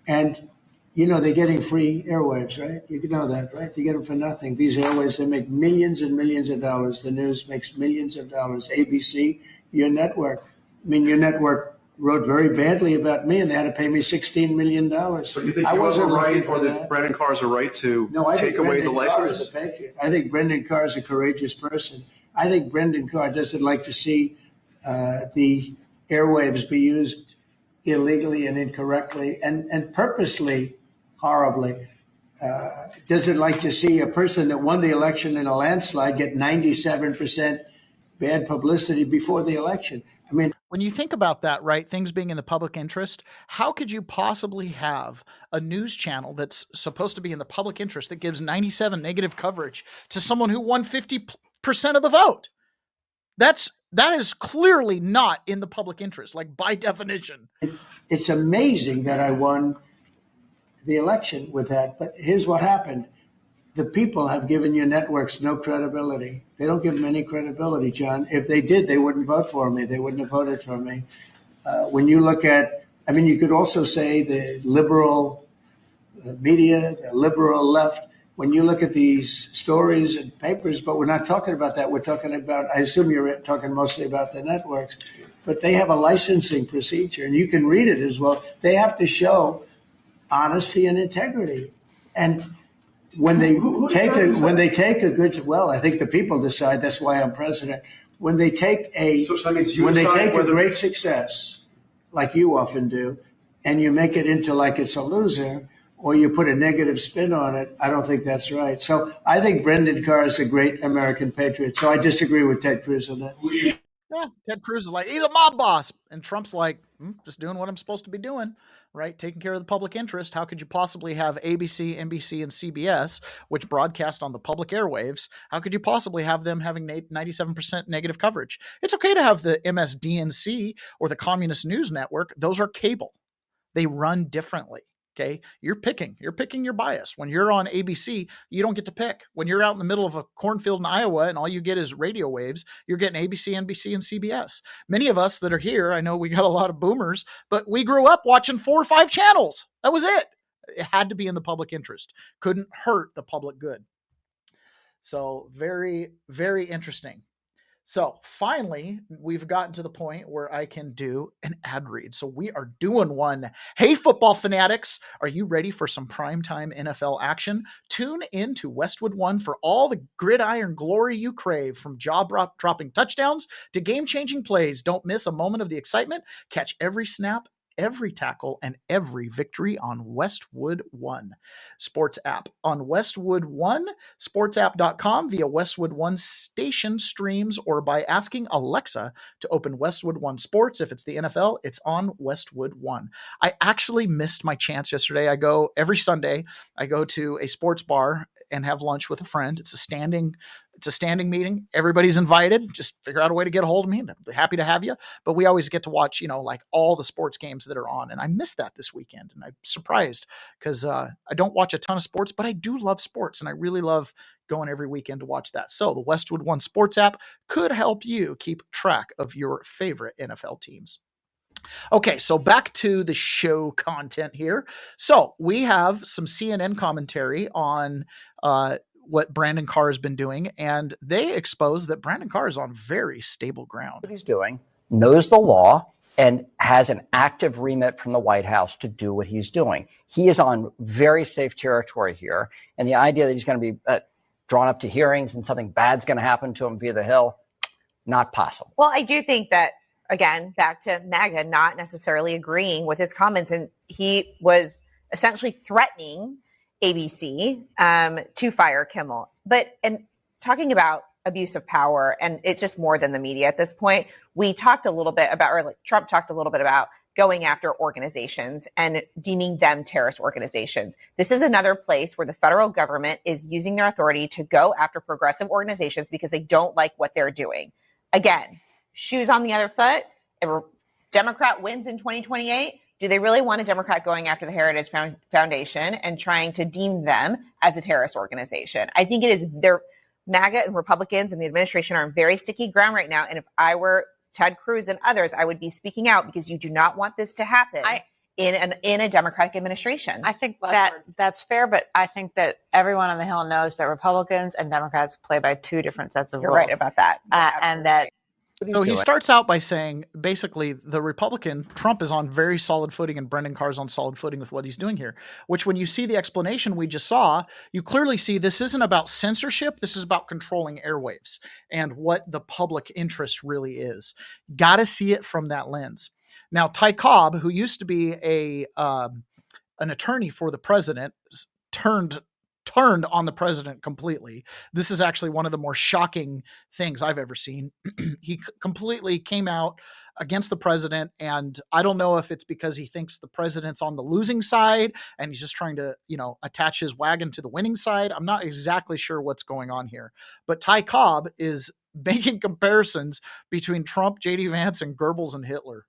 And you know, they're getting free airwaves, right? You know that, right? You get them for nothing. These airwaves, they make millions and millions of dollars. The news makes millions of dollars. ABC, your network. I mean, your network wrote very badly about me, and they had to pay me $16 million. So you think I wasn't right, or that Brendan Carr has a right to take away the license? I think Brendan Carr is a courageous person. I think Brendan Carr doesn't like to see the airwaves be used illegally and incorrectly and purposely horribly. Doesn't like to see a person that won the election in a landslide get 97% bad publicity before the election. I mean, when you think about that, right, things being in the public interest, how could you possibly have a news channel that's supposed to be in the public interest that gives 97 negative coverage to someone who won 50% of the vote? That is clearly not in the public interest, like by definition. It's amazing that I won the election with that. But here's what happened. The people have given your networks no credibility. They don't give them any credibility, John. If they did, they wouldn't vote for me. They wouldn't have voted for me. When you look at, I mean, you could also say the liberal media, the liberal left, when you look at these stories and papers, but we're not talking about that. We're talking about, I assume you're talking mostly about the networks, but they have a licensing procedure, and you can read it as well. They have to show honesty and integrity. And when they take a good, well, I think the people decide. That's why I'm president. When they take a great success, like you often do, and you make it into like it's a loser, or you put a negative spin on it, I don't think that's right. So I think Brendan Carr is a great American patriot. So I disagree with Ted Cruz on that. Yeah, Ted Cruz is like, he's a mob boss. And Trump's like, just doing what I'm supposed to be doing, right? Taking care of the public interest. How could you possibly have ABC, NBC, and CBS, which broadcast on the public airwaves? How could you possibly have them having 97% negative coverage? It's okay to have the MSDNC or the Communist News Network. Those are cable. They run differently. Okay, you're picking your bias. When you're on ABC, you don't get to pick. When you're out in the middle of a cornfield in Iowa and all you get is radio waves, you're getting ABC, NBC, and CBS. Many of us that are here, I know we got a lot of boomers, but we grew up watching 4 or 5 channels. That was it. It had to be in the public interest. Couldn't hurt the public good. So very, very interesting. So finally, we've gotten to the point where I can do an ad read. So we are doing one. Hey, football fanatics, are you ready for some primetime NFL action? Tune in to Westwood One for all the gridiron glory you crave, from jaw-dropping touchdowns to game-changing plays. Don't miss a moment of the excitement. Catch every snap, every tackle, and every victory on Westwood One Sports app. On Westwood One, sportsapp.com, via Westwood One station streams, or by asking Alexa to open Westwood One Sports. If it's the NFL, it's on Westwood One. I actually missed my chance yesterday. I go every Sunday, I go to a sports bar and have lunch with a friend. It's a standing meeting. Everybody's invited. Just figure out a way to get a hold of me. I'm happy to have you. But we always get to watch, like all the sports games that are on. And I missed that this weekend. And I'm surprised because I don't watch a ton of sports, but I do love sports. And I really love going every weekend to watch that. So the Westwood One Sports app could help you keep track of your favorite NFL teams. Okay, so back to the show content here. So we have some CNN commentary on what Brandon Carr has been doing, and they expose that Brandon Carr is on very stable ground. What he's doing, knows the law, and has an active remit from the White House to do what he's doing. He is on very safe territory here, and the idea that he's going to be drawn up to hearings and something bad's going to happen to him via the Hill, not possible. Well, I do think that, again, back to MAGA not necessarily agreeing with his comments, and he was essentially threatening ABC to fire Kimmel. And talking about abuse of power, and it's just more than the media at this point, we talked a little bit about, or Trump talked a little bit about, going after organizations and deeming them terrorist organizations. This is another place where the federal government is using their authority to go after progressive organizations because they don't like what they're doing. Again, shoes on the other foot. If a Democrat wins in 2028, do they really want a Democrat going after the Heritage Foundation and trying to deem them as a terrorist organization? I think it is their MAGA and Republicans and the administration are on very sticky ground right now. And if I were Ted Cruz and others, I would be speaking out because you do not want this to happen in a Democratic administration. I think that's fair, but I think that everyone on the Hill knows that Republicans and Democrats play by 2 different sets of rules. You're right about that. And that. So he starts out by saying, basically, the Republican, Trump is on very solid footing and Brendan Carr's on solid footing with what he's doing here, which when you see the explanation we just saw, you clearly see this isn't about censorship. This is about controlling airwaves and what the public interest really is. Got to see it from that lens. Now, Ty Cobb, who used to be an attorney for the president, turned on the president completely. This is actually one of the more shocking things I've ever seen. He completely came out against the president, and I don't know if it's because he thinks the president's on the losing side and he's just trying to, attach his wagon to the winning side. I'm not exactly sure what's going on here, but Ty Cobb is making comparisons between Trump, J.D. Vance, and Goebbels and Hitler.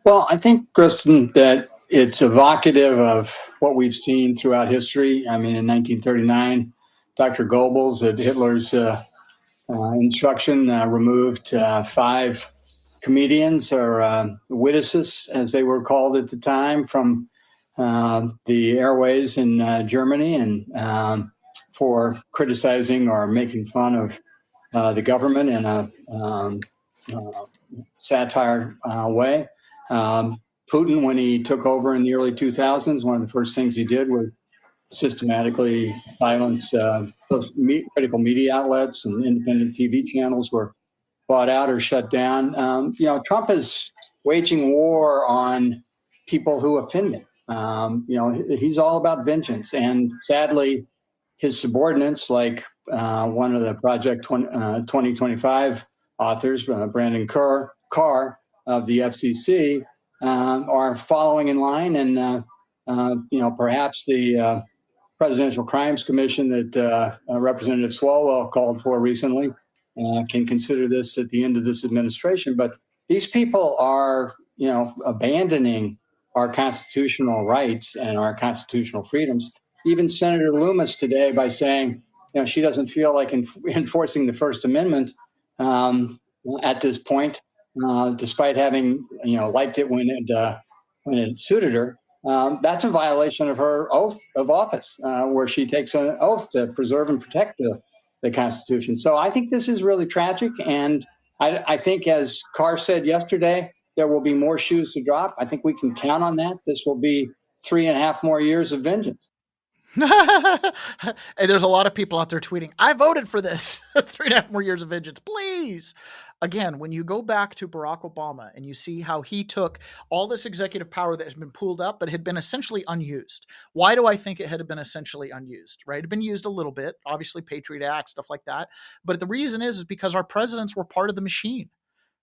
Well, I think, Kristen, that it's evocative of what we've seen throughout history. I mean, in 1939, Dr. Goebbels, at Hitler's instruction, removed 5 comedians, or wittices, as they were called at the time, from the airways in Germany, and for criticizing or making fun of the government in a satire way. Putin, when he took over in the early 2000s, one of the first things he did was systematically silence critical media outlets, and independent TV channels were bought out or shut down. Trump is waging war on people who offend him. He's all about vengeance. And sadly, his subordinates, like one of the Project 2025 authors, Brandon Carr of the FCC, are following in line, and perhaps the Presidential Crimes Commission that Representative Swalwell called for recently can consider this at the end of this administration. But these people are, abandoning our constitutional rights and our constitutional freedoms. Even Senator Loomis today, by saying, she doesn't feel like enforcing the First Amendment at this point, despite having, liked it when it suited her. That's a violation of her oath of office, where she takes an oath to preserve and protect the Constitution. So I think this is really tragic. And I think, as Carr said yesterday, there will be more shoes to drop. I think we can count on that. This will be 3.5 more years of vengeance. And there's a lot of people out there tweeting, I voted for this. 3.5 more years of vengeance, please. Again, when you go back to Barack Obama and you see how he took all this executive power that has been pooled up, but had been essentially unused. Why do I think it had been essentially unused, right? It had been used a little bit, obviously Patriot Act, stuff like that. But the reason is because our presidents were part of the machine,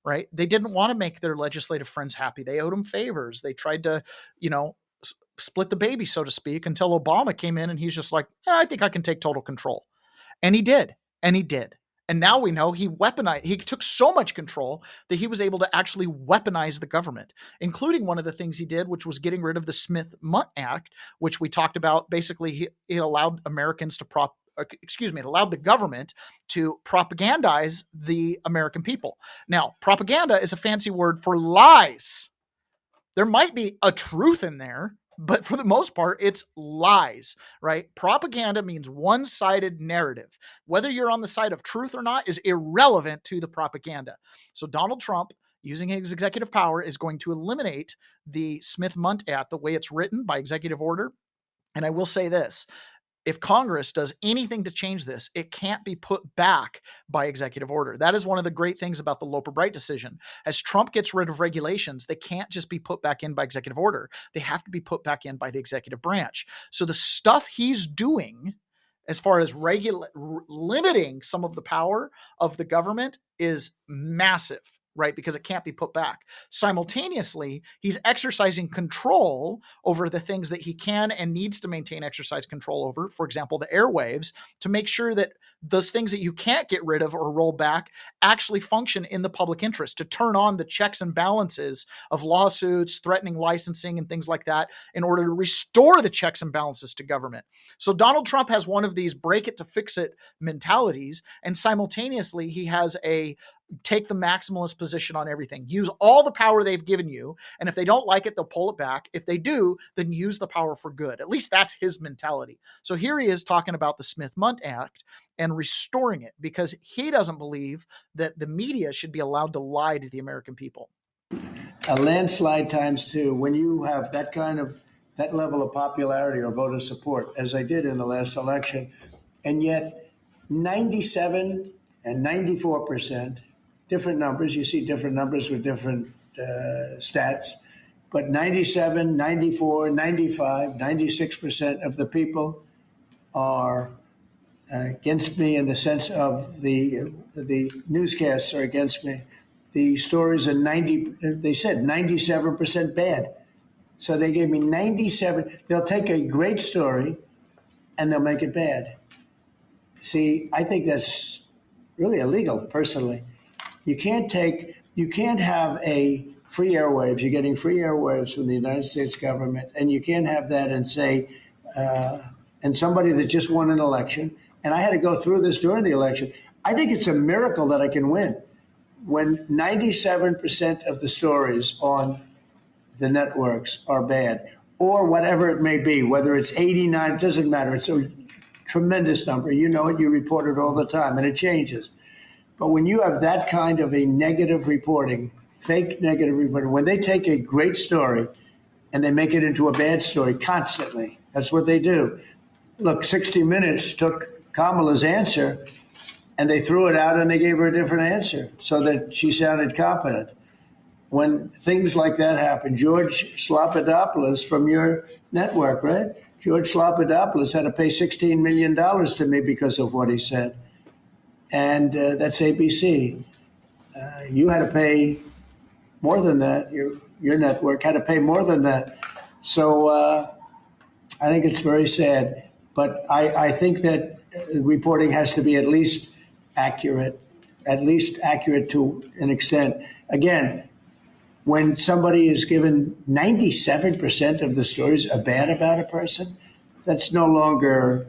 right? They didn't want to make their legislative friends happy. They owed them favors. They tried to, split the baby, so to speak, until Obama came in and he's just like, I think I can take total control. And he did. And now we know he took so much control that he was able to actually weaponize the government, including one of the things he did, which was getting rid of the Smith-Mundt Act, which we talked about. Basically, it allowed Americans to it allowed the government to propagandize the American people. Now, propaganda is a fancy word for lies. There might be a truth in there, but for the most part, it's lies, right? Propaganda means one-sided narrative. Whether you're on the side of truth or not is irrelevant to the propaganda. So Donald Trump, using his executive power, is going to eliminate the Smith-Mundt Act, the way it's written by executive order. And I will say this. If Congress does anything to change this, it can't be put back by executive order. That is one of the great things about the Loper-Bright decision. As Trump gets rid of regulations, they can't just be put back in by executive order. They have to be put back in by the executive branch. So the stuff he's doing as far as limiting some of the power of the government is massive, right? Because it can't be put back. Simultaneously, he's exercising control over the things that he can and needs to exercise control over, for example, the airwaves, to make sure that those things that you can't get rid of or roll back actually function in the public interest, to turn on the checks and balances of lawsuits, threatening licensing and things like that in order to restore the checks and balances to government. So Donald Trump has one of these break it to fix it mentalities, and simultaneously he has a take the maximalist position on everything. Use all the power they've given you, and if they don't like it, they'll pull it back. If they do, then use the power for good. At least that's his mentality. So here he is talking about the Smith-Mundt Act and restoring it because he doesn't believe that the media should be allowed to lie to the American people. A landslide times two. When you have that level of popularity or voter support, as I did in the last election, and yet 97 and 94%, different numbers. You see different numbers with different stats. But 97, 94, 95, 96% of the people are against me in the sense of the newscasts are against me. The stories are they said 97% bad. So they gave me 97. They'll take a great story and they'll make it bad. See, I think that's really illegal, personally. You can't have a free airwaves. You're getting free airwaves from the United States government, and you can't have that and say, and somebody that just won an election, and I had to go through this during the election. I think it's a miracle that I can win when 97% of the stories on the networks are bad, or whatever it may be, whether it's 89, it doesn't matter. It's a tremendous number. You know it, you report it all the time, and it changes. But when you have that kind of a negative reporting, fake negative reporting, when they take a great story and they make it into a bad story constantly, that's what they do. Look, 60 Minutes took Kamala's answer and they threw it out and they gave her a different answer so that she sounded competent. When things like that happen, George Slopadopoulos from your network, right? George Slopadopoulos had to pay $16 million to me because of what he said. And that's ABC. You had to pay more than that. Your network had to pay more than that. So I think it's very sad. But I think that reporting has to be at least accurate to an extent. Again, when somebody is given 97% of the stories are bad about a person, that's no longer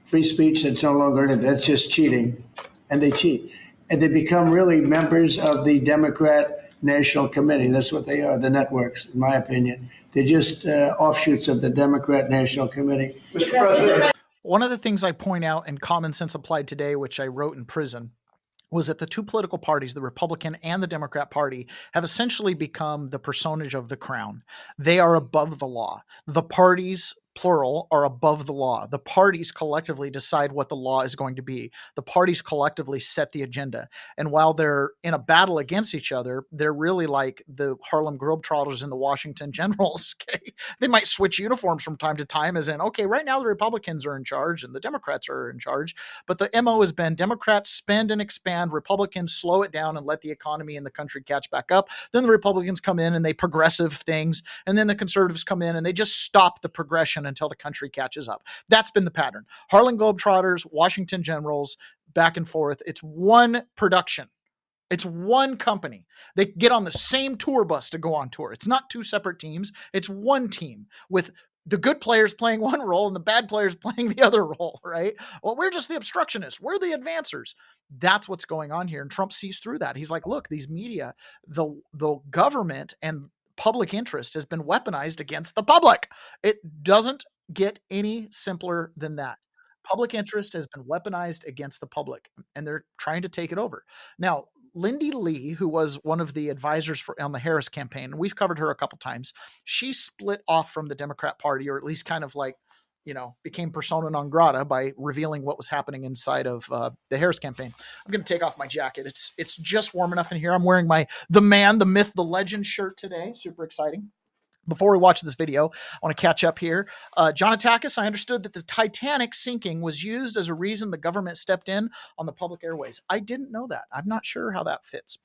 free speech. That's no longer, that's just cheating. And they cheat. And they become really members of the Democrat National Committee. That's what they are, the networks, in my opinion. They're just offshoots of the Democrat National Committee. Mr. President. One of the things I point out in Common Sense Applied Today, which I wrote in prison, was that the two political parties, the Republican and the Democrat Party, have essentially become the personage of the crown. They are above the law. The parties, plural, are above the law. The parties collectively decide what the law is going to be. The parties collectively set the agenda. And while they're in a battle against each other, they're really like the Harlem Globetrotters and the Washington Generals. Okay? They might switch uniforms from time to time, as in, okay, right now the Republicans are in charge and the Democrats are in charge. But the MO has been Democrats spend and expand, Republicans slow it down and let the economy in the country catch back up. Then the Republicans come in and they progressive things. And then the conservatives come in and they just stop the progression until the country catches up. That's been the pattern. Harlem Globetrotters, Washington Generals, back and forth. It's one production. It's one company. They get on the same tour bus to go on tour. It's not two separate teams. It's one team with the good players playing one role and the bad players playing the other role, right? Well, we're just the obstructionists. We're the advancers. That's what's going on here. And Trump sees through that. He's like, look, these media, the government and public interest has been weaponized against the public. It doesn't get any simpler than that. Public interest has been weaponized against the public, and they're trying to take it over. Now, Lindy Lee, who was one of the advisors on the Harris campaign, and we've covered her a couple times, she split off from the Democrat Party, or at least kind of like, became persona non grata by revealing what was happening inside of the Harris campaign. I'm going to take off my jacket. It's just warm enough in here. I'm wearing my The Man, the Myth, the Legend shirt today. Super exciting. Before we watch this video, I want to catch up here. John Atakis, I understood that the Titanic sinking was used as a reason the government stepped in on the public airways. I didn't know that. I'm not sure how that fits.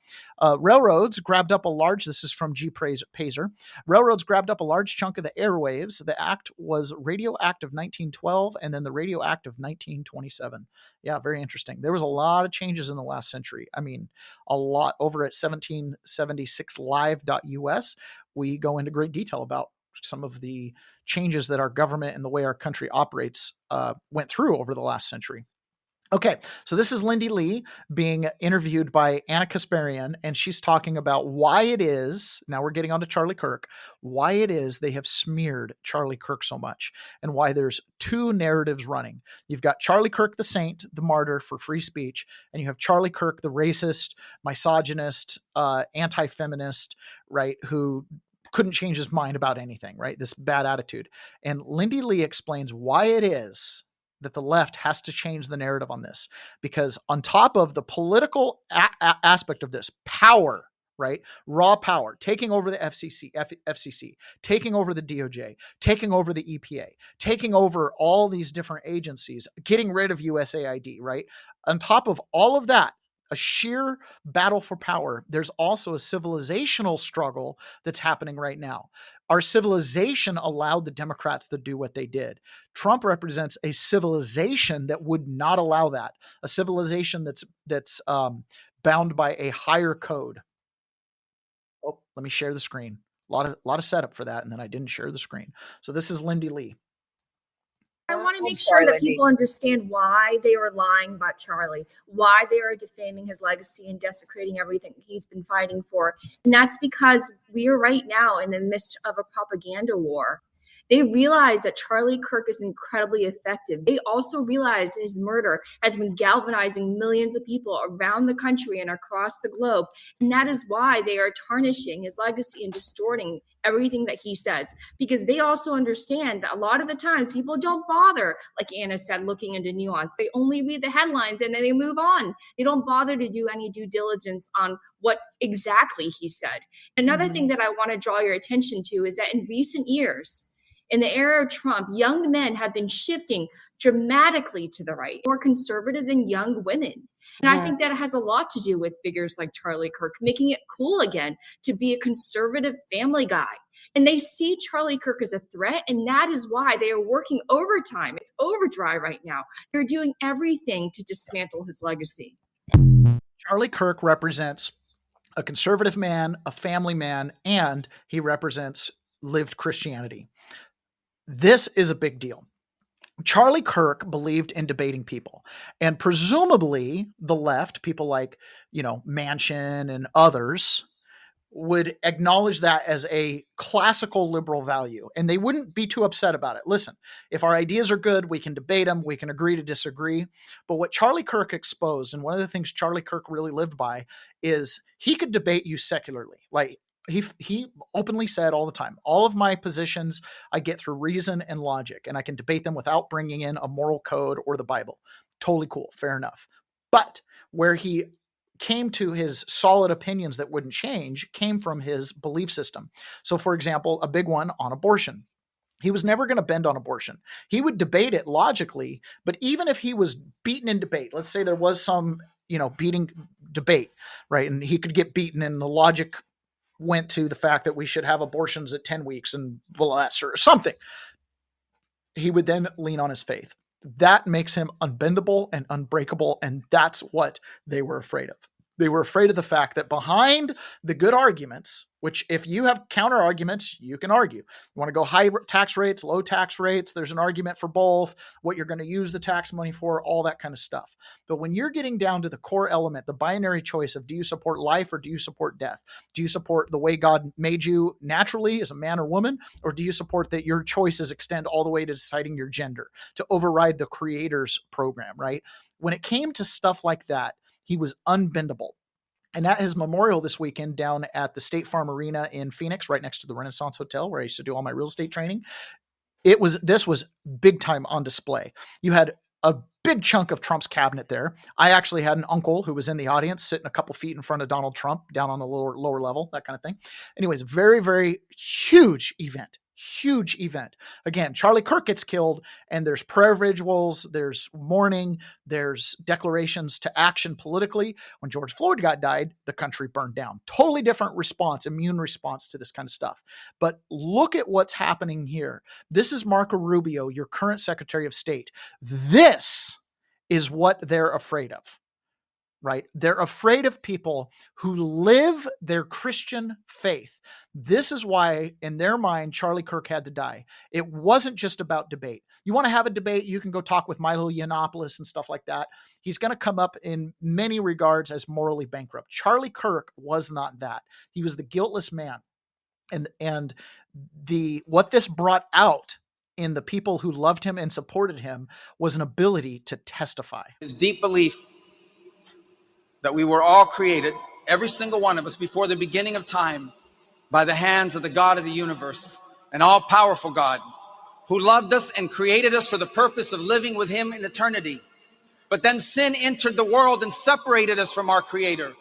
Railroads grabbed up a large, this is from G. Pazer, railroads grabbed up a large chunk of the airwaves. The act was Radio Act of 1912 and then the Radio Act of 1927. Yeah, very interesting. There was a lot of changes in the last century. I mean, a lot. Over at 1776live.us, we go into great detail about some of the changes that our government and the way our country operates went through over the last century. Okay, so this is Lindy Lee being interviewed by Anna Kasparian, and she's talking about why it is, now we're getting on to Charlie Kirk, why it is they have smeared Charlie Kirk so much, and why there's two narratives running. You've got Charlie Kirk, the saint, the martyr for free speech, and you have Charlie Kirk, the racist, misogynist, anti-feminist, right, who couldn't change his mind about anything, right? This bad attitude. And Lindy Lee explains why it is that the left has to change the narrative on this, because on top of the political aspect of this, power, right? Raw power, taking over the FCC, taking over the DOJ, taking over the EPA, taking over all these different agencies, getting rid of USAID, right? On top of all of that, a sheer battle for power, there's also a civilizational struggle that's happening right now. Our civilization allowed the Democrats to do what they did. Trump represents a civilization that would not allow that, a civilization that's bound by a higher code. Oh, let me share the screen. A lot of setup for that, and then I didn't share the screen. So this is Lindy Lee. I want to make sure that people understand why they are lying about Charlie, why they are defaming his legacy and desecrating everything he's been fighting for. And that's because we are right now in the midst of a propaganda war. They realize that Charlie Kirk is incredibly effective. They also realize his murder has been galvanizing millions of people around the country and across the globe. And that is why they are tarnishing his legacy and distorting everything that he says, because they also understand that a lot of the times people don't bother, like Anna said, looking into nuance. They only read the headlines and then they move on. They don't bother to do any due diligence on what exactly he said. Another thing that I want to draw your attention to is that in recent years, in the era of Trump, young men have been shifting dramatically to the right, more conservative than young women. And I think that has a lot to do with figures like Charlie Kirk, making it cool again to be a conservative family guy. And they see Charlie Kirk as a threat, and that is why they are working overtime. It's overdrive right now. They're doing everything to dismantle his legacy. Charlie Kirk represents a conservative man, a family man, and he represents lived Christianity. This is a big deal. Charlie Kirk believed in debating people, and presumably the left, people like, Manchin and others, would acknowledge that as a classical liberal value, and they wouldn't be too upset about it. Listen, if our ideas are good, we can debate them, we can agree to disagree. But what Charlie Kirk exposed, and one of the things Charlie Kirk really lived by, is he could debate you secularly. Like, he openly said all the time, all of my positions I get through reason and logic, and I can debate them without bringing in a moral code or the Bible. Totally cool. Fair enough. But where he came to his solid opinions that wouldn't change came from his belief system. So, for example, a big one on abortion. He was never going to bend on abortion. He would debate it logically, but even if he was beaten in debate, let's say there was some, beating debate, right? And he could get beaten and the logic went to the fact that we should have abortions at 10 weeks and less or something. He would then lean on his faith. That makes him unbendable and unbreakable, and that's what they were afraid of. They were afraid of the fact that behind the good arguments, which if you have counter arguments, you can argue. You want to go high tax rates, low tax rates, there's an argument for both, what you're going to use the tax money for, all that kind of stuff. But when you're getting down to the core element, the binary choice of do you support life or do you support death? Do you support the way God made you naturally as a man or woman? Or do you support that your choices extend all the way to deciding your gender, to override the creator's program, right? When it came to stuff like that, he was unbendable. And at his memorial this weekend down at the State Farm Arena in Phoenix, right next to the Renaissance Hotel, where I used to do all my real estate training, this was big time on display. You had a big chunk of Trump's cabinet there. I actually had an uncle who was in the audience sitting a couple feet in front of Donald Trump down on the lower level, that kind of thing. Anyways, very, very huge event. Huge event. Again, Charlie Kirk gets killed, and there's prayer vigils, there's mourning, there's declarations to action politically. When George Floyd died, the country burned down. Totally different response, immune response to this kind of stuff. But look at what's happening here. This is Marco Rubio, your current Secretary of State. This is what they're afraid of. Right? They're afraid of people who live their Christian faith. This is why, in their mind, Charlie Kirk had to die. It wasn't just about debate. You want to have a debate, you can go talk with Milo Yiannopoulos and stuff like that. He's going to come up in many regards as morally bankrupt. Charlie Kirk was not that. He was the guiltless man. And what this brought out in the people who loved him and supported him was an ability to testify. His deep belief that we were all created, every single one of us, before the beginning of time, by the hands of the God of the universe, an all-powerful God, who loved us and created us for the purpose of living with him in eternity. But then sin entered the world and separated us from our Creator.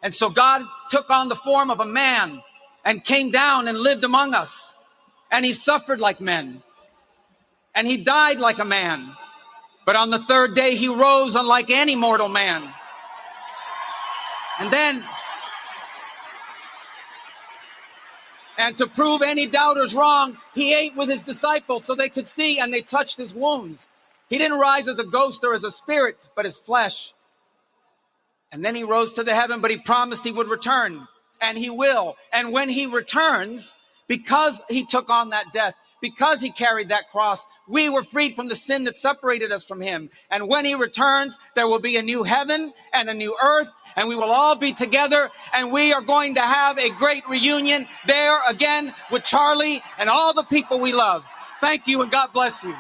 And so God took on the form of a man and came down and lived among us. And he suffered like men. And he died like a man. But on the third day, he rose unlike any mortal man. And to prove any doubters wrong, he ate with his disciples so they could see, and they touched his wounds. He didn't rise as a ghost or as a spirit, but as flesh. And then he rose to the heaven, but he promised he would return, and he will. And when he returns, because he took on that death, because he carried that cross, we were freed from the sin that separated us from him. And when he returns, there will be a new heaven and a new earth, and we will all be together, and we are going to have a great reunion there again with Charlie and all the people we love. Thank you, and God bless you.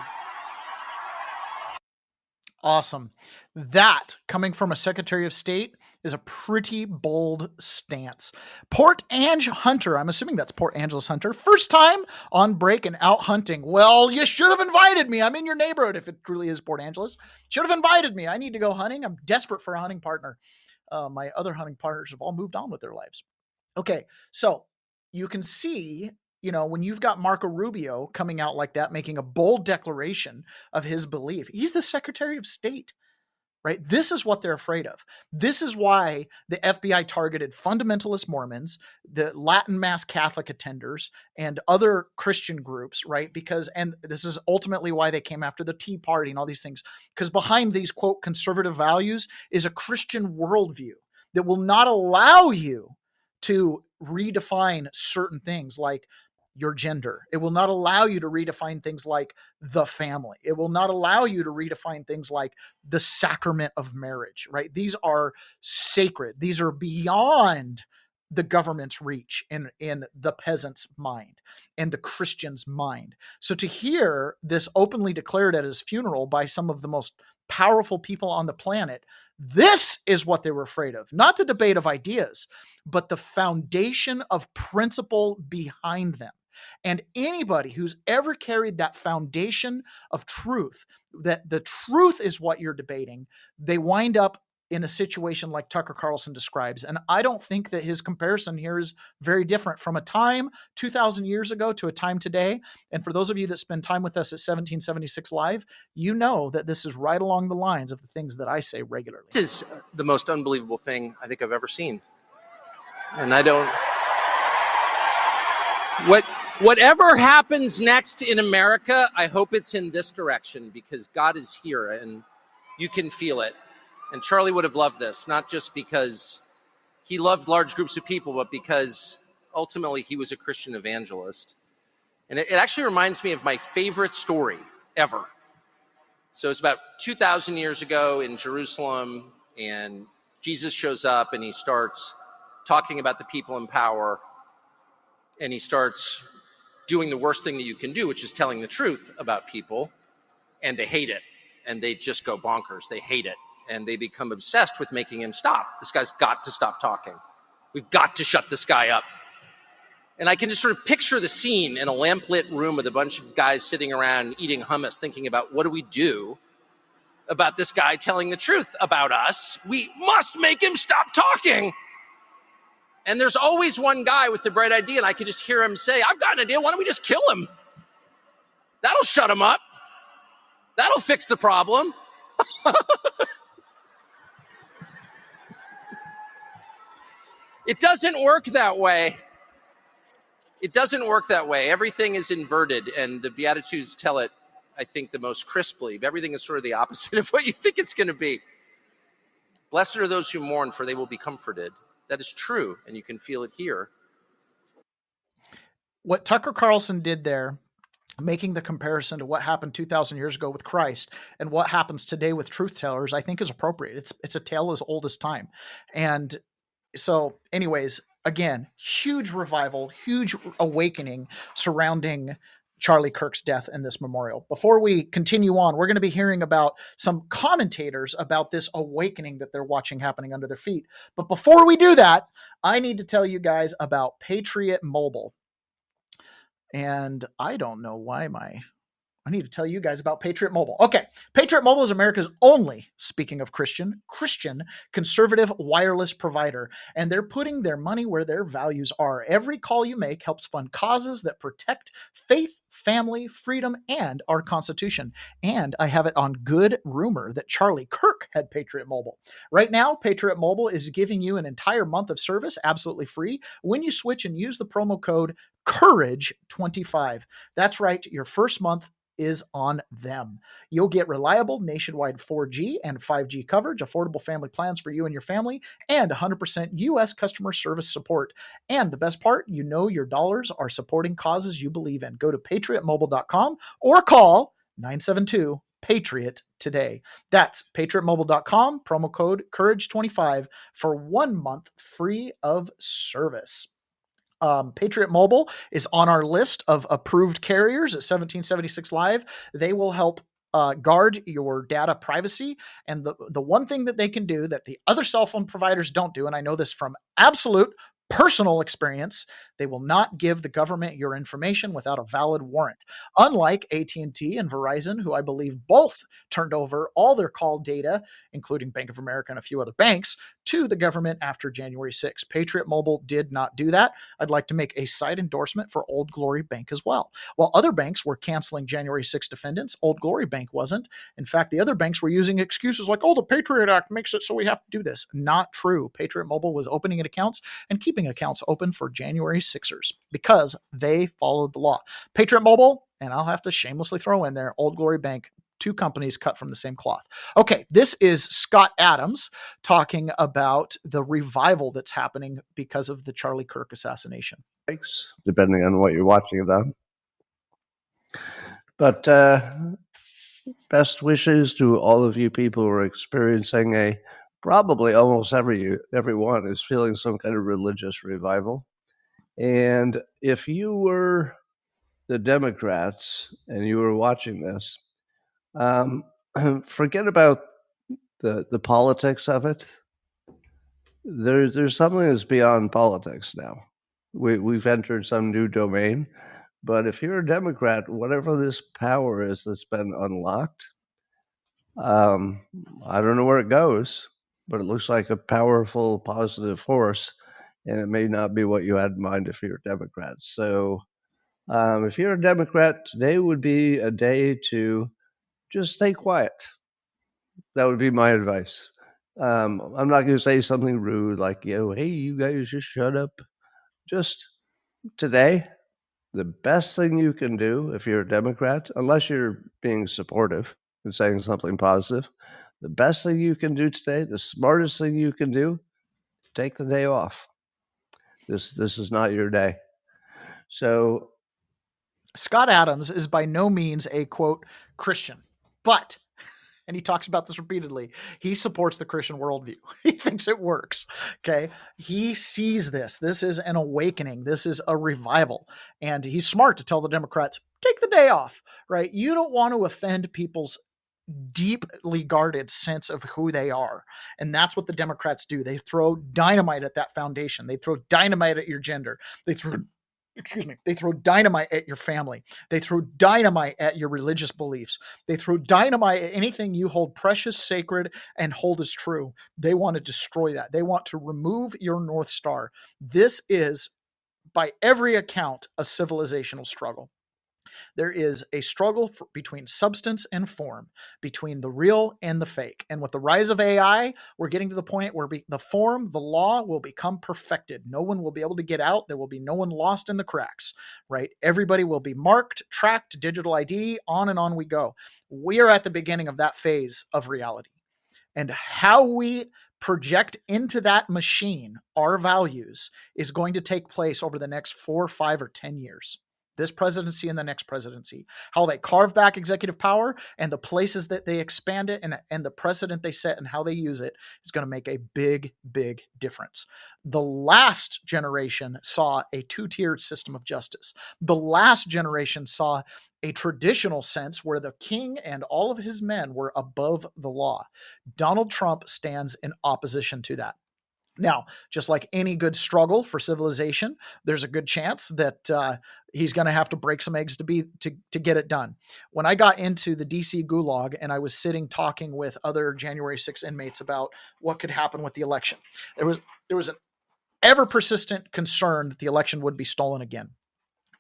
Awesome. That, coming from a Secretary of State, is a pretty bold stance. Port Ange Hunter, I'm assuming that's Port Angeles Hunter, first time on break and out hunting. Well, you should have invited me. I'm in your neighborhood if it truly is Port Angeles. Should have invited me. I need to go hunting. I'm desperate for a hunting partner. My other hunting partners have all moved on with their lives. Okay, so you can see you know, when you've got Marco Rubio coming out like that, making a bold declaration of his belief, he's the Secretary of State, right? This is what they're afraid of. This is why the FBI targeted fundamentalist Mormons, the Latin Mass Catholic attenders, and other Christian groups, right? Because, and this is ultimately why they came after the Tea Party and all these things, because behind these, quote, conservative values is a Christian worldview that will not allow you to redefine certain things like your gender. It will not allow you to redefine things like the family. It will not allow you to redefine things like the sacrament of marriage, right? These are sacred. These are beyond the government's reach in the peasant's mind and the Christian's mind. So to hear this openly declared at his funeral by some of the most powerful people on the planet, this is what they were afraid of. Not the debate of ideas, but the foundation of principle behind them. And anybody who's ever carried that foundation of truth, that the truth is what you're debating, they wind up in a situation like Tucker Carlson describes. And I don't think that his comparison here is very different from a time 2,000 years ago to a time today. And for those of you that spend time with us at 1776 Live, you know that this is right along the lines of the things that I say regularly. This is the most unbelievable thing I think I've ever seen. And whatever happens next in America, I hope it's in this direction, because God is here and you can feel it. And Charlie would have loved this, not just because he loved large groups of people, but because ultimately he was a Christian evangelist. And it actually reminds me of my favorite story ever. So it's about 2,000 years ago in Jerusalem, and Jesus shows up and he starts talking about the people in power, and he starts doing the worst thing that you can do, which is telling the truth about people, and they hate it, and they just go bonkers. They hate it, and they become obsessed with making him stop. This guy's got to stop talking. We've got to shut this guy up. And I can just sort of picture the scene in a lamplit room with a bunch of guys sitting around eating hummus, thinking about, what do we do about this guy telling the truth about us? We must make him stop talking. And there's always one guy with the bright idea, and I could just hear him say, I've got an idea, why don't we just kill him? That'll shut him up. That'll fix the problem. It doesn't work that way. It doesn't work that way. Everything is inverted, and the Beatitudes tell it, I think, the most crisply. Everything is sort of the opposite of what you think it's going to be. Blessed are those who mourn, for they will be comforted. That is true, and you can feel it here. What Tucker Carlson did there, making the comparison to what happened 2,000 years ago with Christ and what happens today with truth tellers, I think is appropriate. It's a tale as old as time. And so anyways, again, huge revival, huge awakening surrounding Charlie Kirk's death and this memorial. Before we continue on, we're going to be hearing about some commentators about this awakening that they're watching happening under their feet. But before we do that, I need to tell you guys about Patriot Mobile. And I don't know why I need to tell you guys about Patriot Mobile. Okay, Patriot Mobile is America's only, speaking of Christian, conservative wireless provider, and they're putting their money where their values are. Every call you make helps fund causes that protect faith, family, freedom, and our Constitution. And I have it on good rumor that Charlie Kirk had Patriot Mobile. Right now, Patriot Mobile is giving you an entire month of service absolutely free when you switch and use the promo code COURAGE25. That's right, your first month is on them. You'll get reliable nationwide 4G and 5G coverage, affordable family plans for you and your family, and 100% U.S. customer service support. And the best part, you know your dollars are supporting causes you believe in. Go to patriotmobile.com or call 972-PATRIOT today. That's patriotmobile.com, promo code COURAGE25 for 1 month free of service. Patriot Mobile is on our list of approved carriers at 1776 Live. They will help guard your data privacy. And the one thing that they can do that the other cell phone providers don't do, and I know this from absolute personal experience, they will not give the government your information without a valid warrant. Unlike AT&T and Verizon, who I believe both turned over all their call data, including Bank of America and a few other banks, to the government after January 6th. Patriot Mobile did not do that. I'd like to make a side endorsement for Old Glory Bank as well. While other banks were canceling January 6th defendants, Old Glory Bank wasn't. In fact, the other banks were using excuses like, oh, the Patriot Act makes it so we have to do this. Not true. Patriot Mobile was opening accounts and keeping accounts open for January 6ers because they followed the law. Patriot Mobile, and I'll have to shamelessly throw in there, Old Glory Bank, two companies cut from the same cloth. Okay, this is Scott Adams talking about the revival that's happening because of the Charlie Kirk assassination. Depending on what you're watching it on. But best wishes to all of you people who are experiencing probably almost everyone is feeling some kind of religious revival. And if you were the Democrats and you were watching this, forget about the politics of it. There's something that's beyond politics now. We've entered some new domain. But if you're a Democrat, whatever this power is that's been unlocked, I don't know where it goes, but it looks like a powerful, positive force, and it may not be what you had in mind if you're a Democrat. So if you're a Democrat, today would be a day to just stay quiet. That would be my advice. I'm not going to say something rude like, hey, you guys just shut up. Just today, the best thing you can do if you're a Democrat, unless you're being supportive and saying something positive, the best thing you can do today, the smartest thing you can do, take the day off. This is not your day. So Scott Adams is by no means a, quote, Christian, but, and he talks about this repeatedly, he supports the Christian worldview. He thinks it works, okay? He sees this. This is an awakening. This is a revival. And he's smart to tell the Democrats, take the day off, right? You don't want to offend people's deeply guarded sense of who they are. And that's what the Democrats do. They throw dynamite at that foundation. They throw dynamite at your gender. They throw dynamite at your family. They throw dynamite at your religious beliefs. They throw dynamite at anything you hold precious, sacred, and hold as true. They want to destroy that. They want to remove your North Star. This is, by every account, a civilizational struggle. There is a struggle between substance and form, between the real and the fake. And with the rise of AI, we're getting to the point where the form, the law will become perfected. No one will be able to get out. There will be no one lost in the cracks, right? Everybody will be marked, tracked, digital ID, on and on we go. We are at the beginning of that phase of reality. And how we project into that machine our values is going to take place over the next 4, 5, or 10 years. This presidency and the next presidency, how they carve back executive power and the places that they expand it and the precedent they set and how they use it is going to make a big, big difference. The last generation saw a two-tiered system of justice. The last generation saw a traditional sense where the king and all of his men were above the law. Donald Trump stands in opposition to that. Now, just like any good struggle for civilization, there's a good chance that he's going to have to break some eggs to get it done. When I got into the DC gulag and I was sitting talking with other January 6 inmates about what could happen with the election, there was an ever persistent concern that the election would be stolen again.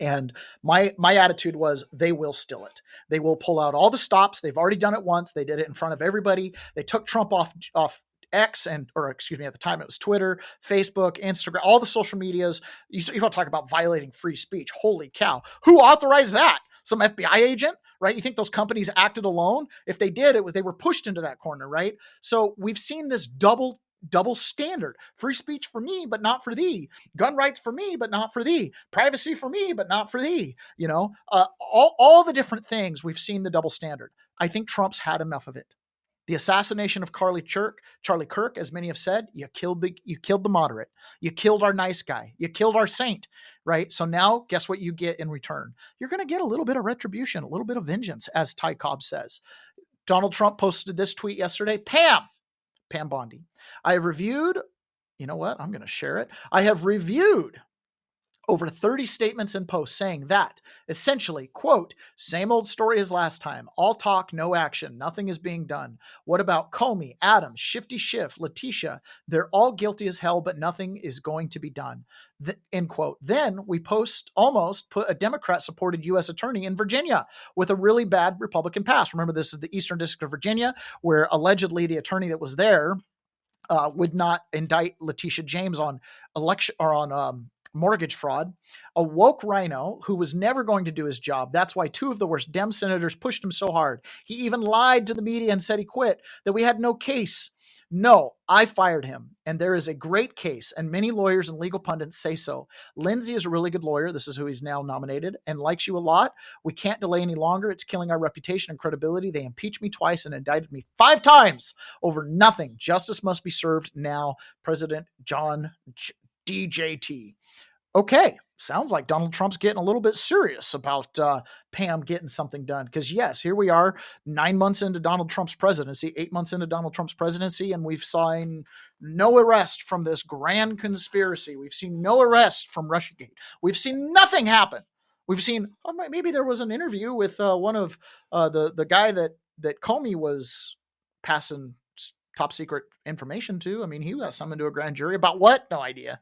And my attitude was they will steal it. They will pull out all the stops. They've already done it once. They did it in front of everybody. They took Trump off X at the time it was Twitter, Facebook, Instagram, all the social medias. You don't talk about violating free speech. Holy cow. Who authorized that? Some FBI agent, right? You think those companies acted alone? If they did, they were pushed into that corner, right? So we've seen this double standard. Free speech for me, but not for thee. Gun rights for me, but not for thee. Privacy for me, but not for thee. All the different things, we've seen the double standard. I think Trump's had enough of it. The assassination of Charlie Kirk, as many have said, you killed the moderate. You killed our nice guy. You killed our saint, right? So now, guess what you get in return? You're going to get a little bit of retribution, a little bit of vengeance, as Ty Cobb says. Donald Trump posted this tweet yesterday. Pam Bondi, I have reviewed you know what? I'm going to share it. I have reviewed over 30 statements and posts saying that, essentially, quote, same old story as last time. All talk, no action. Nothing is being done. What about Comey, Adams, Shifty Schiff, Letitia? They're all guilty as hell, but nothing is going to be done. End quote. Then we almost put a Democrat-supported U.S. attorney in Virginia with a really bad Republican past. Remember, this is the Eastern District of Virginia, where allegedly the attorney that was there would not indict Letitia James on election or on mortgage fraud, a woke rhino who was never going to do his job. That's why 2 of the worst Dem senators pushed him so hard. He even lied to the media and said he quit, that we had no case. No, I fired him, and there is a great case, and many lawyers and legal pundits say so. Lindsay is a really good lawyer. This is who he's now nominated, and likes you a lot. We can't delay any longer. It's killing our reputation and credibility. They impeached me twice and indicted me 5 times over nothing. Justice must be served now. President John DJT. Okay, sounds like Donald Trump's getting a little bit serious about Pam getting something done. Because yes, here we are 9 months into Donald Trump's presidency, 8 months into Donald Trump's presidency, and we've seen no arrest from this grand conspiracy. We've seen no arrest from Russiagate. We've seen nothing happen. We've seen, maybe there was an interview with one of the guy that Comey was passing top secret information to. I mean, he got summoned to a grand jury about what? No idea,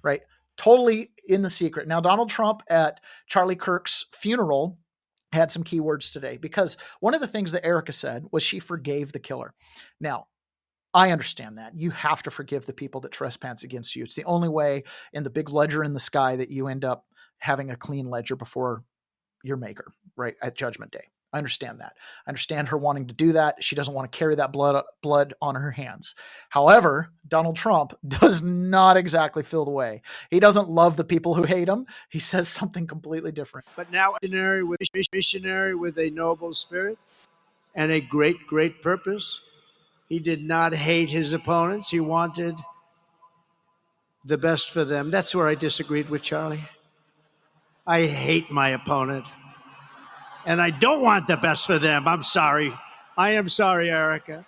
right? Totally in the secret. Now, Donald Trump at Charlie Kirk's funeral had some key words today, because one of the things that Erica said was she forgave the killer. Now, I understand that. You have to forgive the people that trespass against you. It's the only way in the big ledger in the sky that you end up having a clean ledger before your maker, right, at Judgment Day. I understand that. I understand her wanting to do that. She doesn't want to carry that blood on her hands. However, Donald Trump does not exactly feel the way. He doesn't love the people who hate him. He says something completely different. But now missionary with a noble spirit and a great, great purpose. He did not hate his opponents. He wanted the best for them. That's where I disagreed with Charlie. I hate my opponent. And I don't want the best for them. I'm sorry. I am sorry, Erica.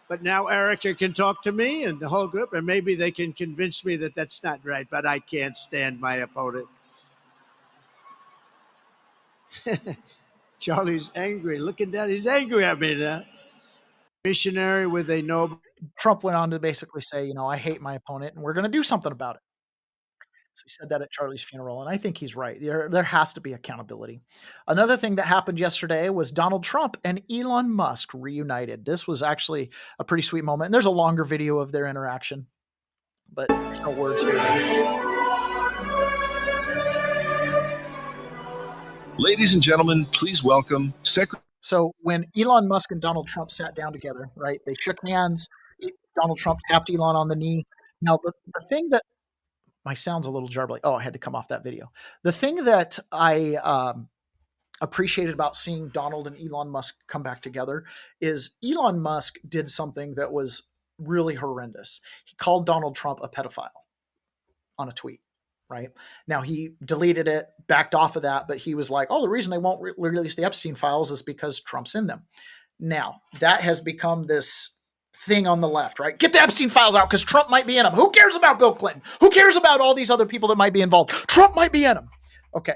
But now Erica can talk to me and the whole group, and maybe they can convince me that that's not right, but I can't stand my opponent. Charlie's angry. Looking down, he's angry at me now. Missionary with a noble. Trump went on to basically say, I hate my opponent, and we're going to do something about it. So he said that at Charlie's funeral, and I think he's right. There has to be accountability. Another thing that happened yesterday was Donald Trump and Elon Musk reunited. This was actually a pretty sweet moment, and there's a longer video of their interaction, but there's no words here. Ladies and gentlemen, please welcome So when Elon Musk and Donald Trump sat down together, right, they shook hands. Donald Trump tapped Elon on the knee. Now, the thing that my sound's a little jarbly. Oh, I had to come off that video. The thing that I appreciated about seeing Donald and Elon Musk come back together is Elon Musk did something that was really horrendous. He called Donald Trump a pedophile on a tweet, right? Now, he deleted it, backed off of that, but he was like, the reason they won't release the Epstein files is because Trump's in them. Now, that has become this thing on the left, right? Get the Epstein files out because Trump might be in them. Who cares about Bill Clinton? Who cares about all these other people that might be involved? Trump might be in them. Okay.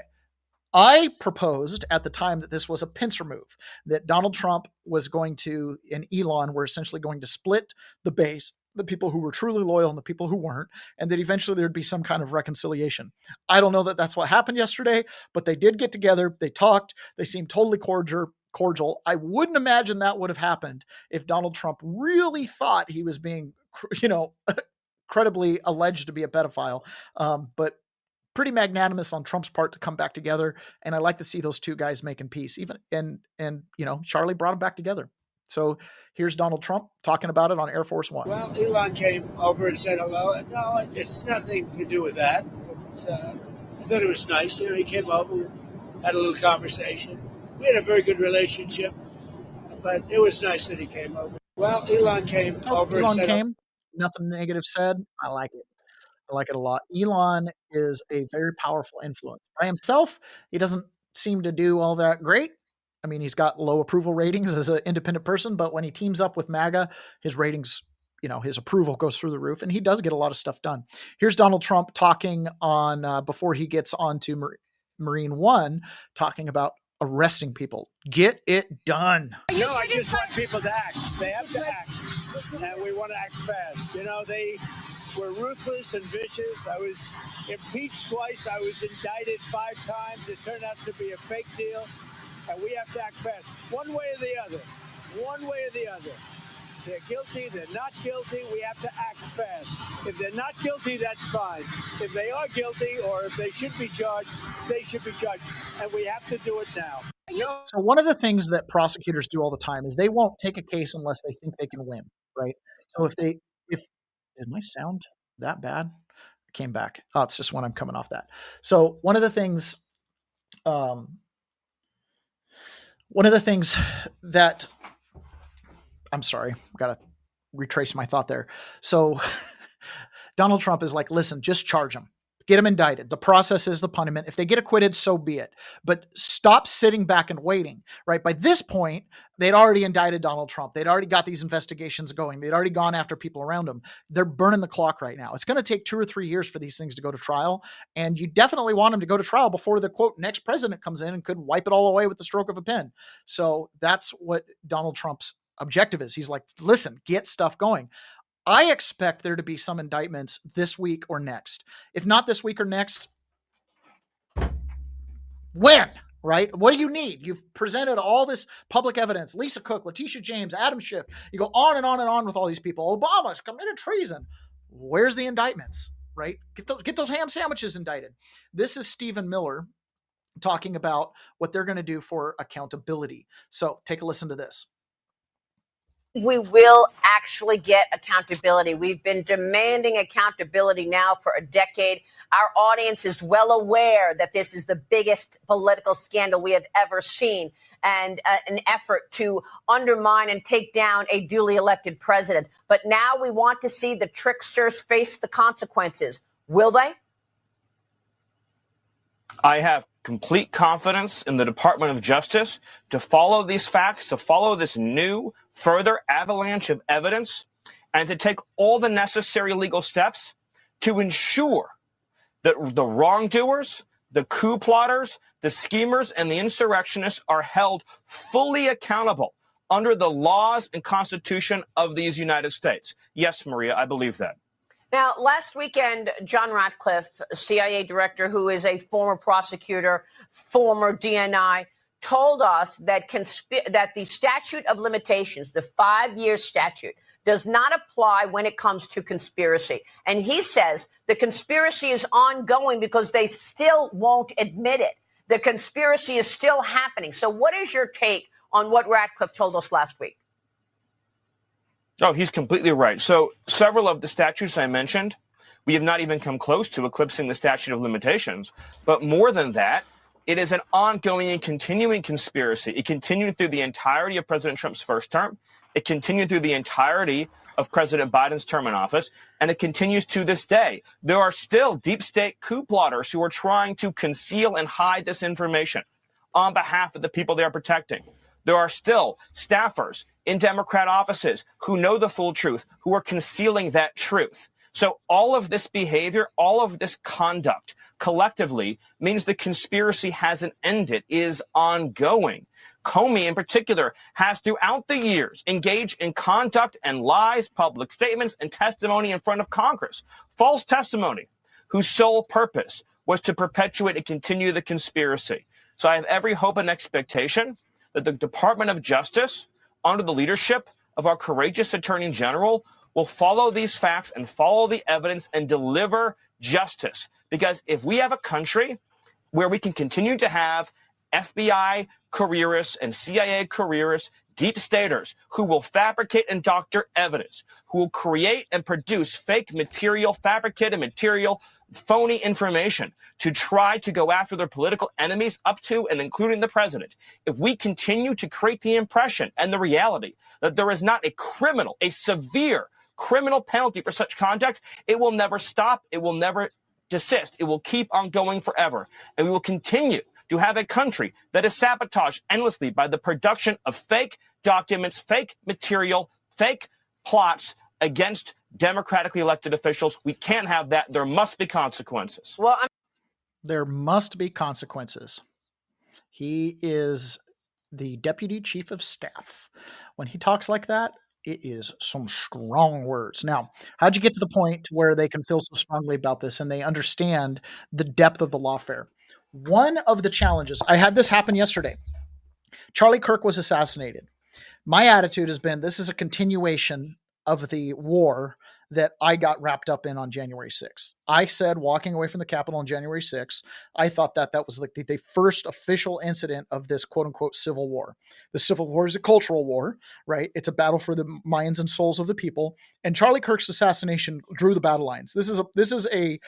I proposed at the time that this was a pincer move, that Donald Trump was going to, and Elon were essentially going to split the base, the people who were truly loyal and the people who weren't, and that eventually there'd be some kind of reconciliation. I don't know that that's what happened yesterday, but they did get together. They talked. They seemed totally cordial. I wouldn't imagine that would have happened if Donald Trump really thought he was being, credibly alleged to be a pedophile. But pretty magnanimous on Trump's part to come back together. And I like to see those two guys making peace. And Charlie brought them back together. So here's Donald Trump talking about it on Air Force One. Well, Elon came over and said hello. No, it's nothing to do with that. I thought it was nice. He came over, had a little conversation. We had a very good relationship, but it was nice that he came over. Well, Elon came over. Elon came. Nothing negative said. I like it. I like it a lot. Elon is a very powerful influence. By himself, he doesn't seem to do all that great. I mean, he's got low approval ratings as an independent person, but when he teams up with MAGA, his ratings his approval goes through the roof, and he does get a lot of stuff done. Here's Donald Trump talking on before he gets on to Marine One, talking about arresting people. Get it done. No, I just want people to act. They have to act, and we want to act fast. They were ruthless and vicious. I was impeached twice. I was indicted 5 times. It turned out to be a fake deal, and we have to act fast. One way or the other. One way or the other. They're guilty, they're not guilty, we have to act fast. If they're not guilty, that's fine. If they are guilty or if they should be charged, they should be charged. And we have to do it now. So one of the things that prosecutors do all the time is they won't take a case unless they think they can win, right? So did my sound that bad? I came back. Oh, it's just when I'm coming off that. So one of the things that I'm sorry, got to retrace my thought there. So Donald Trump is like, listen, just charge them. Get them indicted. The process is the punishment. If they get acquitted, so be it. But stop sitting back and waiting, right? By this point, they'd already indicted Donald Trump. They'd already got these investigations going. They'd already gone after people around him. They're burning the clock right now. It's going to take 2 or 3 years for these things to go to trial. And you definitely want them to go to trial before the, quote, next president comes in and could wipe it all away with the stroke of a pen. So that's what Donald Trump's objective is. He's like, listen, get stuff going. I expect there to be some indictments this week or next. If not this week or next, when, right? What do you need? You've presented all this public evidence. Lisa Cook, Letitia James, Adam Schiff. You go on and on and on with all these people. Obama's committed treason. Where's the indictments, right? Get those ham sandwiches indicted. This is Stephen Miller talking about what they're going to do for accountability. So take a listen to this. We will actually get accountability. We've been demanding accountability now for a decade. Our audience is well aware that this is the biggest political scandal we have ever seen, and an effort to undermine and take down a duly elected president. But now we want to see the tricksters face the consequences. Will they? I have complete confidence in the Department of Justice to follow these facts, to follow this new, further avalanche of evidence, and to take all the necessary legal steps to ensure that the wrongdoers, the coup plotters, the schemers, and the insurrectionists are held fully accountable under the laws and Constitution of these United States. Yes, Maria, I believe that. Now, last weekend, John Ratcliffe, CIA director, who is a former prosecutor, former DNI, told us that that the statute of limitations, the 5-year statute, does not apply when it comes to conspiracy. And he says the conspiracy is ongoing because they still won't admit it. The conspiracy is still happening. So what is your take on what Ratcliffe told us last week? Oh, he's completely right. So several of the statutes I mentioned, we have not even come close to eclipsing the statute of limitations. But more than that, it is an ongoing and continuing conspiracy. It continued through the entirety of President Trump's first term. It continued through the entirety of President Biden's term in office, and it continues to this day. There are still deep state coup plotters who are trying to conceal and hide this information on behalf of the people they are protecting. There are still staffers in Democrat offices who know the full truth, who are concealing that truth. So all of this behavior, all of this conduct collectively means the conspiracy hasn't ended, is ongoing. Comey in particular has throughout the years engaged in conduct and lies, public statements, and testimony in front of Congress. False testimony whose sole purpose was to perpetuate and continue the conspiracy. So I have every hope and expectation that the Department of Justice, under the leadership of our courageous Attorney General, will follow these facts and follow the evidence and deliver justice. Because if we have a country where we can continue to have FBI careerists and CIA careerists, deep staters who will fabricate and doctor evidence, who will create and produce fake material, fabricated material, phony information to try to go after their political enemies up to and including the president. If we continue to create the impression and the reality that there is not a criminal, a severe criminal penalty for such conduct, it will never stop. It will never desist. It will keep on going forever. And we will continue to have a country that is sabotaged endlessly by the production of fake documents, fake material, fake plots against democratically elected officials. We can't have that. There must be consequences. Well, there must be consequences. He is the deputy chief of staff. When he talks like that, it is some strong words. Now, how'd you get to the point where they can feel so strongly about this and they understand the depth of the lawfare? One of the challenges, I had this happen yesterday. Charlie Kirk was assassinated. My attitude has been, this is a continuation of the war that I got wrapped up in on January 6th. I said, walking away from the Capitol on January 6th, I thought that was like the first official incident of this quote unquote civil war. The Civil War is a cultural war, right? It's a battle for the minds and souls of the people. And Charlie Kirk's assassination drew the battle lines. This is a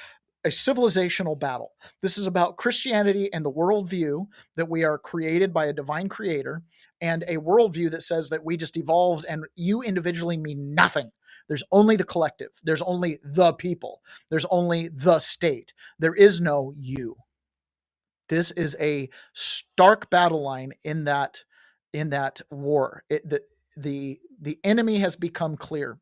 civilizational battle. This is about Christianity and the worldview that we are created by a divine creator, and a worldview that says that we just evolved and you individually mean nothing. There's only the collective. There's only the people. There's only the state. There is no you. This is a stark battle line in that war. The enemy has become clear.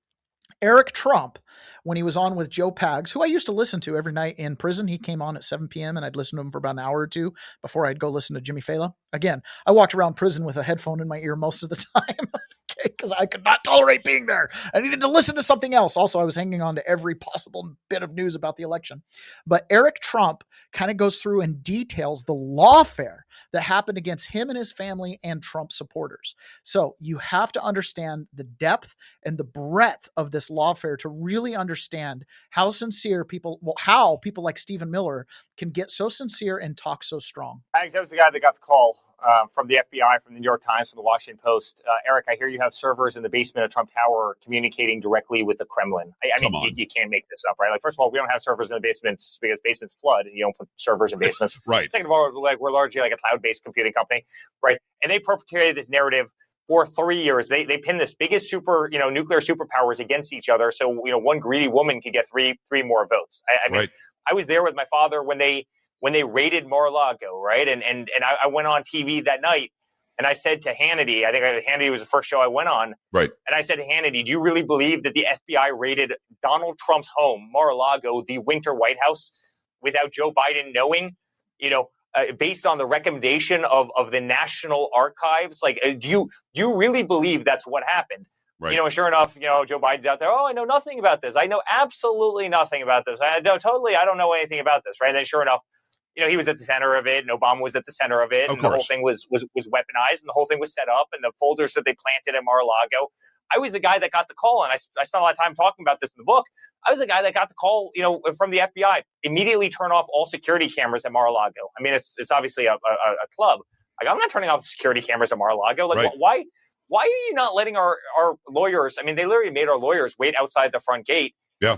Eric Trump, when he was on with Joe Pags, who I used to listen to every night in prison, he came on at 7 p.m. and I'd listen to him for about an hour or two before I'd go listen to Jimmy Fallon. Again, I walked around prison with a headphone in my ear most of the time, okay, because I could not tolerate being there. I needed to listen to something else. Also, I was hanging on to every possible bit of news about the election. But Eric Trump kind of goes through and details the lawfare that happened against him and his family and Trump supporters. So you have to understand the depth and the breadth of this lawfare to really understand how how people like Stephen Miller can get so sincere and talk so strong. That was the guy that got the call from the FBI, from the New York Times, from the Washington Post. Eric, I hear you have servers in the basement of Trump Tower communicating directly with the Kremlin. I mean, you can't make this up, right? Like, first of all, we don't have servers in the basements because basements flood. You don't put servers in basements. Right. Second of all, we're largely like a cloud-based computing company, right? And they perpetuated this narrative for 3 years. They pinned this biggest nuclear superpowers against each other. So, one greedy woman could get three more votes. I mean, I was there with my father when they raided Mar-a-Lago, right? And I went on TV that night and I said to Hannity, I think Hannity was the first show I went on. Right. And I said to Hannity, do you really believe that the FBI raided Donald Trump's home, Mar-a-Lago, the Winter White House, without Joe Biden knowing, based on the recommendation of the National Archives? Like, do you really believe that's what happened? Right. And sure enough, Joe Biden's out there. Oh, I know nothing about this. I know absolutely nothing about this. I don't know anything about this. Right. And then sure enough, he was at the center of it, and Obama was at the center of it, and the whole thing was weaponized, and the whole thing was set up, and the folders that they planted at Mar-a-Lago. I was the guy that got the call, and I spent a lot of time talking about this in the book. I was the guy that got the call, from the FBI. Immediately turn off all security cameras at Mar-a-Lago. I mean, it's obviously a club. Like, I'm not turning off the security cameras at Mar-a-Lago. Like, why are you not letting our lawyers? I mean, they literally made our lawyers wait outside the front gate. Yeah.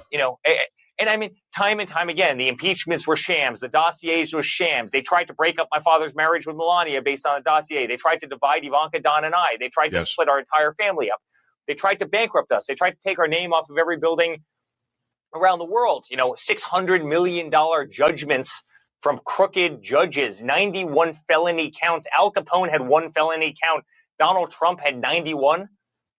And I mean, time and time again, the impeachments were shams. The dossiers were shams. They tried to break up my father's marriage with Melania based on a dossier. They tried to divide Ivanka, Don, and I. They tried to split our entire family up. They tried to bankrupt us. They tried to take our name off of every building around the world. $600 million judgments from crooked judges, 91 felony counts. Al Capone had 1 felony count. Donald Trump had 91.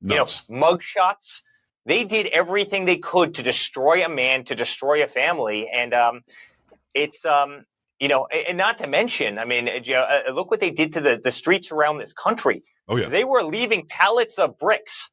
Mugshots. They did everything they could to destroy a man, to destroy a family. And it's, and not to mention, I mean, look what they did to the streets around this country. Oh, yeah. They were leaving pallets of bricks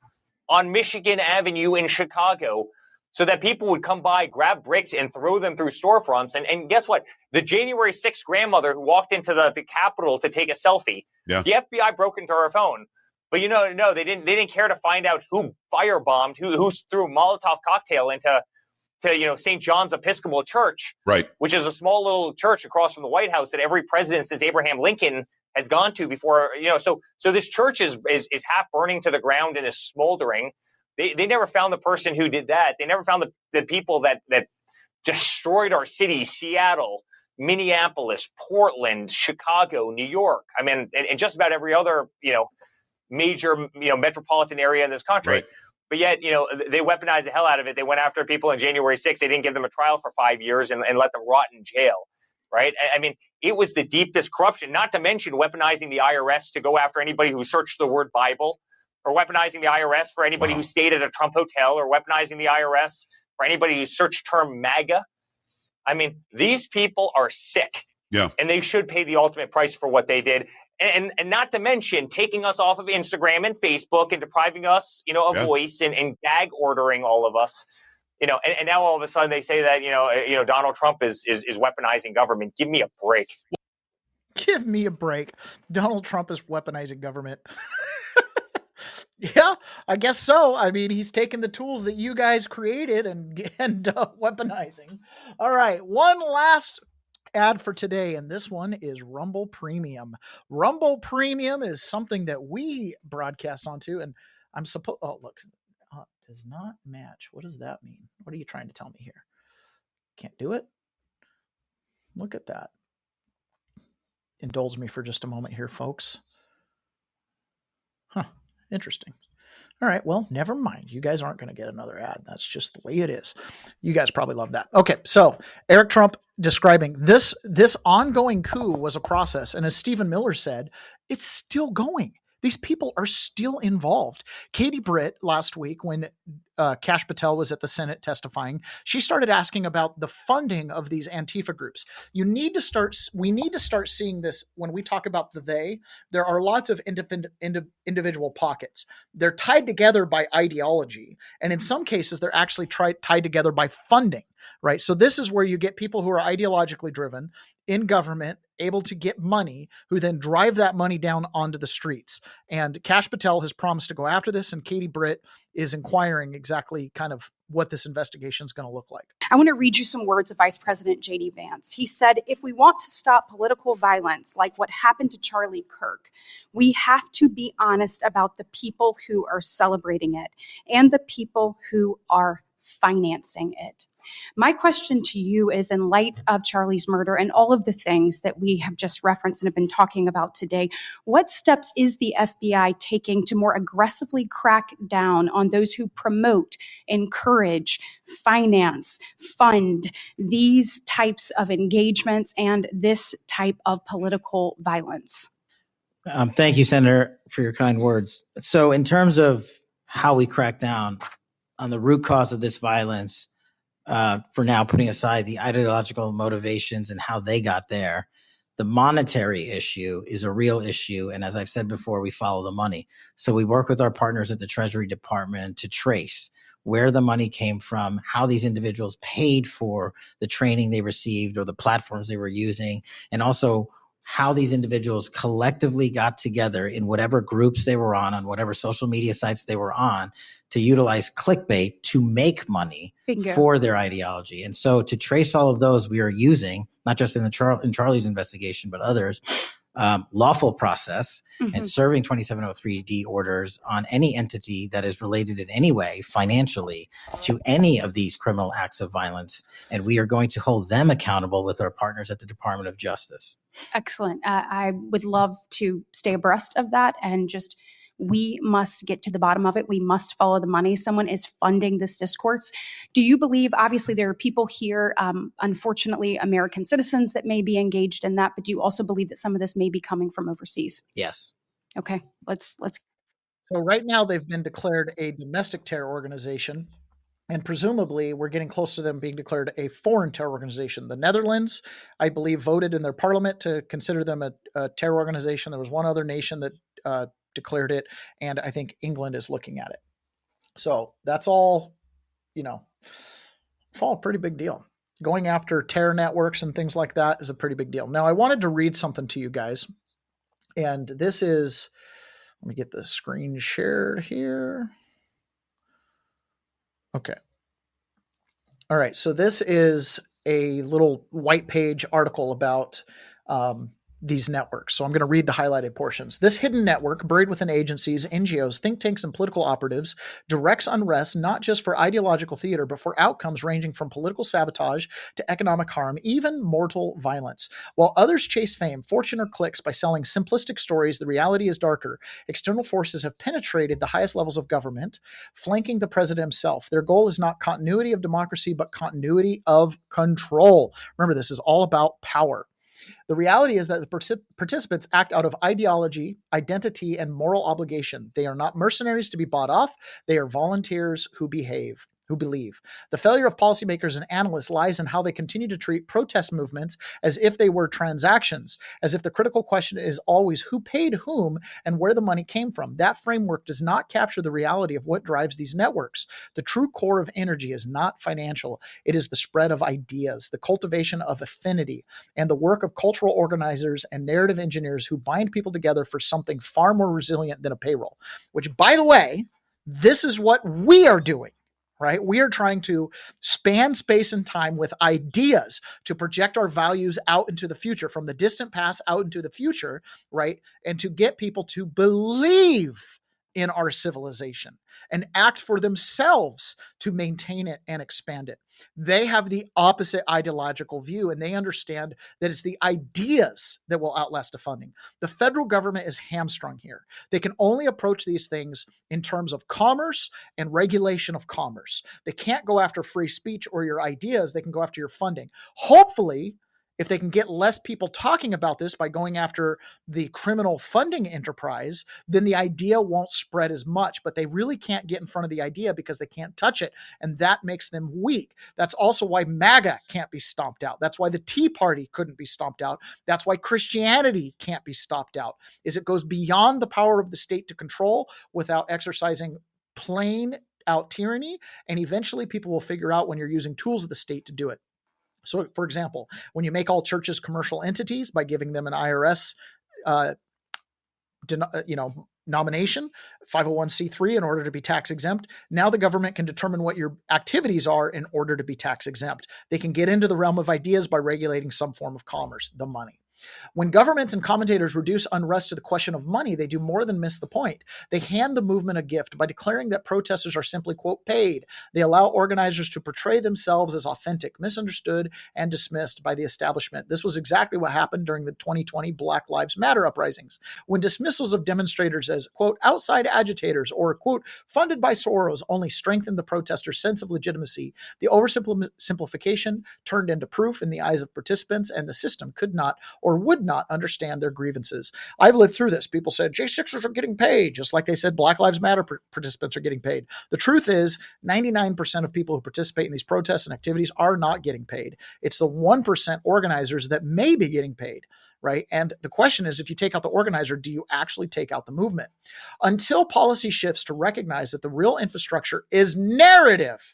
on Michigan Avenue in Chicago so that people would come by, grab bricks, and throw them through storefronts. And guess what? The January 6th grandmother who walked into the Capitol to take a selfie, the FBI broke into her phone. But no, they didn't care to find out who firebombed, who threw a Molotov cocktail into St. John's Episcopal Church, right, which is a small little church across from the White House that every president since Abraham Lincoln has gone to before. So this church is half burning to the ground and is smoldering. They never found the person who did that. They never found the people that destroyed our city, Seattle, Minneapolis, Portland, Chicago, New York. I mean, and just about every other major metropolitan area in this country. Right. But yet, they weaponized the hell out of it. They went after people on January 6th. They didn't give them a trial for 5 years and let them rot in jail. Right. I mean, it was the deepest corruption, not to mention weaponizing the IRS to go after anybody who searched the word Bible. or weaponizing the IRS for anybody who stayed at a Trump hotel, or weaponizing the IRS for anybody who searched term MAGA. I mean, these people are sick. Yeah. And they should pay the ultimate price for what they did. And not to mention taking us off of Instagram and Facebook and depriving us, of voice and gag ordering all of us. And now all of a sudden they say that, Donald Trump is weaponizing government. Give me a break. Give me a break. Donald Trump is weaponizing government. Yeah, I guess so. I mean, he's taking the tools that you guys created and weaponizing. All right, one last ad for today, and this one is Rumble Premium. Rumble Premium is something that we broadcast onto, and I'm supposed. Oh, look, does not match. What does that mean? What are you trying to tell me here? Can't do it. Look at that. Indulge me for just a moment here, folks. Huh. Interesting. All right. Well, never mind. You guys aren't going to get another ad. That's just the way it is. You guys probably love that. Okay. So Eric Trump describing this ongoing coup was a process. And as Stephen Miller said, it's still going. These people are still involved. Katie Britt last week, when Kash Patel was at the Senate testifying, she started asking about the funding of these Antifa groups. We need to start seeing this when we talk about they. There are lots of individual pockets. They're tied together by ideology. And in some cases, they're actually tied together by funding, right? So this is where you get people who are ideologically driven in government, able to get money, who then drive that money down onto the streets. And Kash Patel has promised to go after this, and Katie Britt is inquiring exactly kind of what this investigation is going to look like. I want to read you some words of Vice President J.D. Vance. He said, if we want to stop political violence like what happened to Charlie Kirk, we have to be honest about the people who are celebrating it and the people who are financing it. My question to you is, in light of Charlie's murder and all of the things that we have just referenced and have been talking about today, what steps is the FBI taking to more aggressively crack down on those who promote, encourage, finance, fund these types of engagements and this type of political violence? Thank you, Senator, for your kind words. So in terms of how we crack down on the root cause of this violence, for now putting aside the ideological motivations and how they got there, the monetary issue is a real issue. And as I've said before, we follow the money. So we work with our partners at the Treasury Department to trace where the money came from, how these individuals paid for the training they received or the platforms they were using, and also how these individuals collectively got together in whatever groups they were on whatever social media sites they were on, to utilize clickbait to make money for their ideology. And so to trace all of those, we are using, not just in Charlie's investigation, but others, lawful process and serving 2703D orders on any entity that is related in any way financially to any of these criminal acts of violence. And we are going to hold them accountable with our partners at the Department of Justice. Excellent. I would love to stay abreast of that, and just, we must get to the bottom of it. We must follow the money. Someone is funding this discourse. Do you believe, obviously there are people here, unfortunately American citizens, that may be engaged in that, but do you also believe that some of this may be coming from overseas? Yes. Okay, let's. So right now they've been declared a domestic terror organization, and presumably we're getting close to them being declared a foreign terror organization. The Netherlands, I believe, voted in their parliament to consider them a terror organization. There was one other nation that declared it, and I think England is looking at it. So that's all, it's all a pretty big deal. Going after terror networks and things like that is a pretty big deal. Now, I wanted to read something to you guys, and this is, let me get the screen shared here. Okay. All right. So this is a little white page article about these networks. So I'm going to read the highlighted portions. This hidden network, buried within agencies, NGOs, think tanks, and political operatives, directs unrest not just for ideological theater, but for outcomes ranging from political sabotage to economic harm, even mortal violence. While others chase fame, fortune, or clicks by selling simplistic stories, the reality is darker. External forces have penetrated the highest levels of government, flanking the president himself. Their goal is not continuity of democracy, but continuity of control. Remember, this is all about power. The reality is that the participants act out of ideology, identity, and moral obligation. They are not mercenaries to be bought off. They are volunteers who believe. The failure of policymakers and analysts lies in how they continue to treat protest movements as if they were transactions, as if the critical question is always who paid whom and where the money came from. That framework does not capture the reality of what drives these networks. The true core of energy is not financial. It is the spread of ideas, the cultivation of affinity, and the work of cultural organizers and narrative engineers who bind people together for something far more resilient than a payroll, which, by the way, this is what we are doing. Right? We are trying to span space and time with ideas to project our values out into the future, from the distant past out into the future, right? And to get people to believe in our civilization and act for themselves to maintain it and expand it. They have the opposite ideological view, and they understand that it's the ideas that will outlast the funding. The federal government is hamstrung here. They can only approach these things in terms of commerce and regulation of commerce. They can't go after free speech or your ideas. They can go after your funding. Hopefully, if they can get less people talking about this by going after the criminal funding enterprise, then the idea won't spread as much. But they really can't get in front of the idea because they can't touch it. And that makes them weak. That's also why MAGA can't be stomped out. That's why the Tea Party couldn't be stomped out. That's why Christianity can't be stomped out, is it goes beyond the power of the state to control without exercising plain out tyranny. And eventually people will figure out when you're using tools of the state to do it. So, for example, when you make all churches commercial entities by giving them an IRS, nomination, 501c3, in order to be tax exempt, now the government can determine what your activities are in order to be tax exempt. They can get into the realm of ideas by regulating some form of commerce, the money. When governments and commentators reduce unrest to the question of money, they do more than miss the point. They hand the movement a gift by declaring that protesters are simply, quote, paid. They allow organizers to portray themselves as authentic, misunderstood, and dismissed by the establishment. This was exactly what happened during the 2020 Black Lives Matter uprisings, when dismissals of demonstrators as, quote, outside agitators or, quote, funded by Soros only strengthened the protesters' sense of legitimacy. The oversimplification turned into proof in the eyes of participants, and the system could not or would not understand their grievances. I've lived through this. People said J6ers are getting paid, just like they said Black Lives Matter participants are getting paid. The truth is 99% of people who participate in these protests and activities are not getting paid. It's the 1% organizers that may be getting paid, right? And the question is, if you take out the organizer, do you actually take out the movement? Until policy shifts to recognize that the real infrastructure is narrative.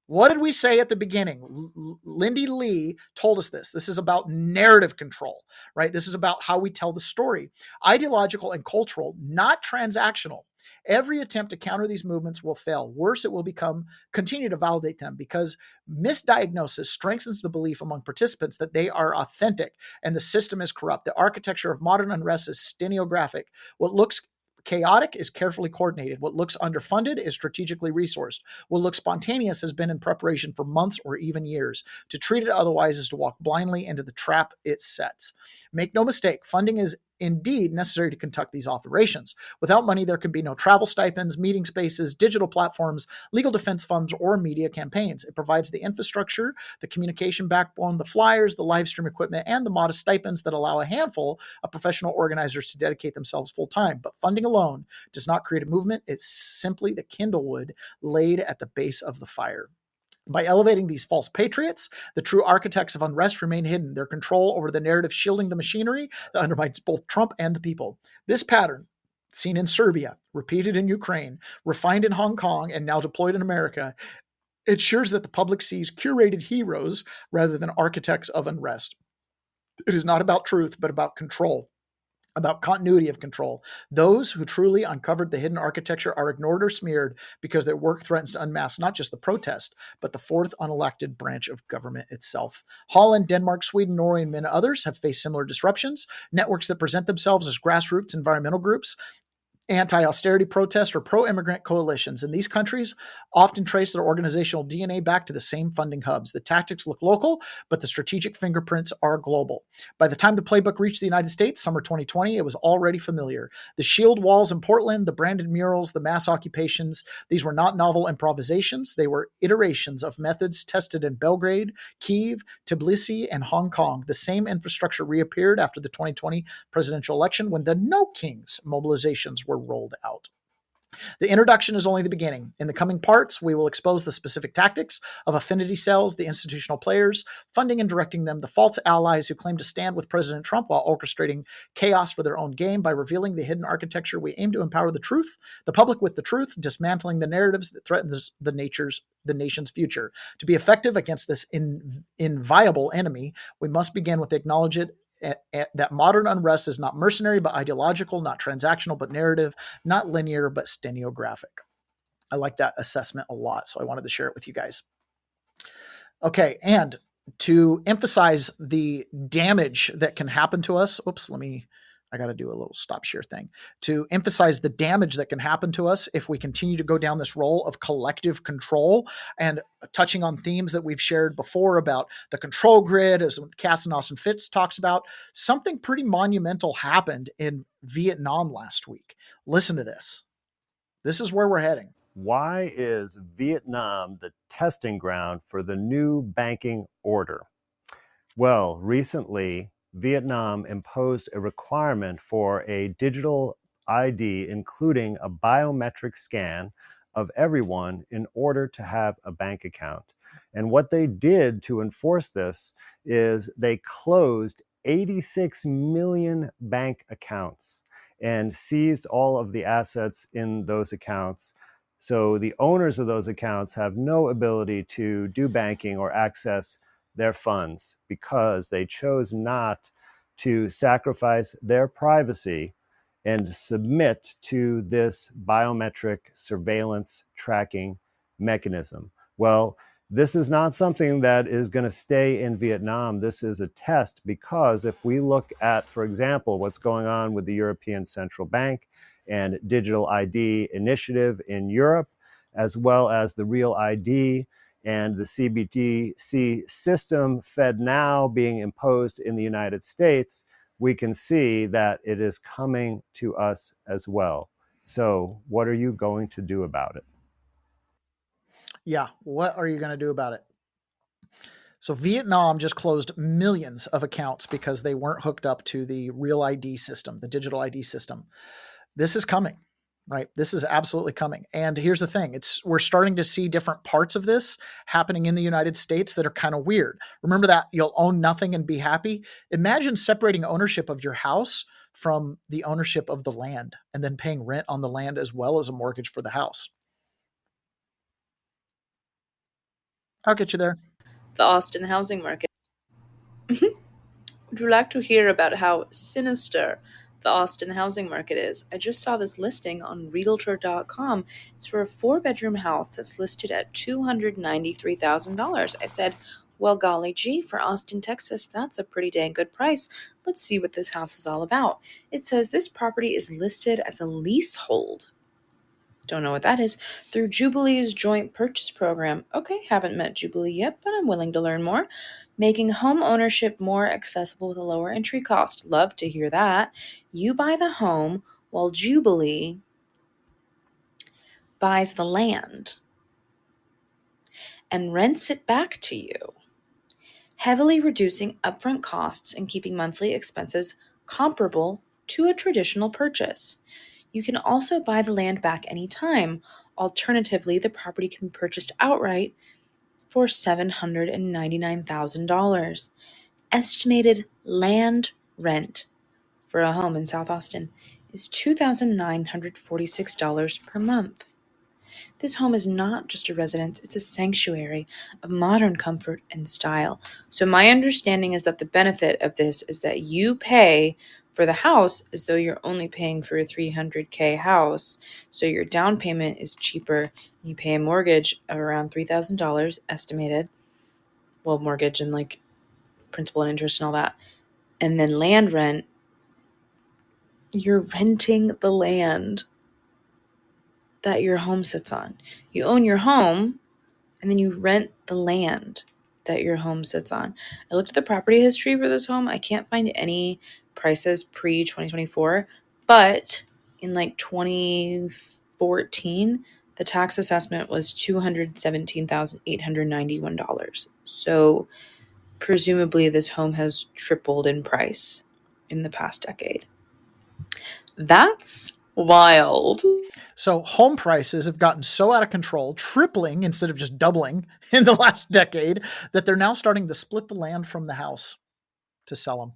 What did we say at the beginning? Lindy Lee told us this. This is about narrative control, right? This is about how we tell the story. Ideological and cultural, not transactional. Every attempt to counter these movements will fail. Worse, it will continue to validate them, because misdiagnosis strengthens the belief among participants that they are authentic and the system is corrupt. The architecture of modern unrest is stenographic. What looks chaotic is carefully coordinated. What looks underfunded is strategically resourced. What looks spontaneous has been in preparation for months or even years. To treat it otherwise is to walk blindly into the trap it sets. Make no mistake, funding is indeed necessary to conduct these operations. Without money, there can be no travel stipends, meeting spaces, digital platforms, legal defense funds, or media campaigns. It provides the infrastructure, the communication backbone, the flyers, the live stream equipment, and the modest stipends that allow a handful of professional organizers to dedicate themselves full time. But funding alone does not create a movement. It's simply the kindlewood laid at the base of the fire. By elevating these false patriots, the true architects of unrest remain hidden, their control over the narrative shielding the machinery that undermines both Trump and the people. This pattern, seen in Serbia, repeated in Ukraine, refined in Hong Kong, and now deployed in America, ensures that the public sees curated heroes rather than architects of unrest. It is not about truth, but about control, about continuity of control. Those who truly uncovered the hidden architecture are ignored or smeared because their work threatens to unmask not just the protest, but the fourth unelected branch of government itself. Holland, Denmark, Sweden, Norway, and many others have faced similar disruptions. Networks that present themselves as grassroots environmental groups anti-austerity protests, or pro-immigrant coalitions. And these countries often trace their organizational DNA back to the same funding hubs. The tactics look local, but the strategic fingerprints are global. By the time the playbook reached the United States, summer 2020, it was already familiar. The shield walls in Portland, the branded murals, the mass occupations, these were not novel improvisations. They were iterations of methods tested in Belgrade, Kyiv, Tbilisi, and Hong Kong. The same infrastructure reappeared after the 2020 presidential election when the No Kings mobilizations were rolled out. The introduction is only the beginning. In the coming parts, we will expose the specific tactics of affinity cells, the institutional players, funding and directing them, the false allies who claim to stand with President Trump while orchestrating chaos for their own game. By revealing the hidden architecture, we aim to empower the public with the truth, dismantling the narratives that threaten the nation's future. To be effective against this inviolable enemy, we must begin with acknowledging that modern unrest is not mercenary but ideological, not transactional but narrative, not linear but stenographic. I like that assessment a lot, so I wanted to share it with you guys. Okay, and to emphasize the damage that can happen to us, I got to do a little stop share thing. To emphasize the damage that can happen to us if we continue to go down this role of collective control, and touching on themes that we've shared before about the control grid, as Cass Austin Fitz talks about, something pretty monumental happened in Vietnam last week. Listen to this. This is where we're heading. Why is Vietnam the testing ground for the new banking order? Well, recently, Vietnam imposed a requirement for a digital ID, including a biometric scan of everyone in order to have a bank account. And what they did to enforce this is they closed 86 million bank accounts and seized all of the assets in those accounts. So the owners of those accounts have no ability to do banking or access their funds because they chose not to sacrifice their privacy and submit to this biometric surveillance tracking mechanism. Well, this is not something that is going to stay in Vietnam. This is a test because if we look at, for example, what's going on with the European Central Bank and digital ID initiative in Europe, as well as the Real ID and the CBDC system FedNow being imposed in the United States, we can see that it is coming to us as well. So what are you going to do about it? Yeah, what are you going to do about it? So Vietnam just closed millions of accounts because they weren't hooked up to the Real ID system, the digital ID system. This is coming. Right. This is absolutely coming. And here's the thing. We're starting to see different parts of this happening in the United States that are kind of weird. Remember that you'll own nothing and be happy? Imagine separating ownership of your house from the ownership of the land and then paying rent on the land as well as a mortgage for the house. I'll get you there. The Austin housing market. Would you like to hear about how sinister the Austin housing market is? I just saw this listing on Realtor.com. It's for a 4-bedroom house that's listed at $293,000. I said, well, golly gee, for Austin, Texas, that's a pretty dang good price. Let's see what this house is all about. It says this property is listed as a leasehold. Don't know what that is. Through Jubilee's joint purchase program. Okay, haven't met Jubilee yet, but I'm willing to learn more. Making home ownership more accessible with a lower entry cost. Love to hear that. You buy the home while Jubilee buys the land and rents it back to you, heavily reducing upfront costs and keeping monthly expenses comparable to a traditional purchase. You can also buy the land back anytime. Alternatively, the property can be purchased outright for $799,000. Estimated land rent for a home in South Austin is $2,946 per month. This home is not just a residence, it's a sanctuary of modern comfort and style. So my understanding is that the benefit of this is that you pay for the house as though you're only paying for a $300K house. So your down payment is cheaper. You pay a mortgage of around $3,000 estimated. Well, mortgage and like principal and interest and all that. And then land rent, you're renting the land that your home sits on. You own your home, and then you rent the land that your home sits on. I looked at the property history for this home. I can't find any prices pre-2024, but in like 2014, the tax assessment was $217,891. So presumably this home has tripled in price in the past decade. That's wild. So home prices have gotten so out of control, tripling instead of just doubling in the last decade, that they're now starting to split the land from the house to sell them.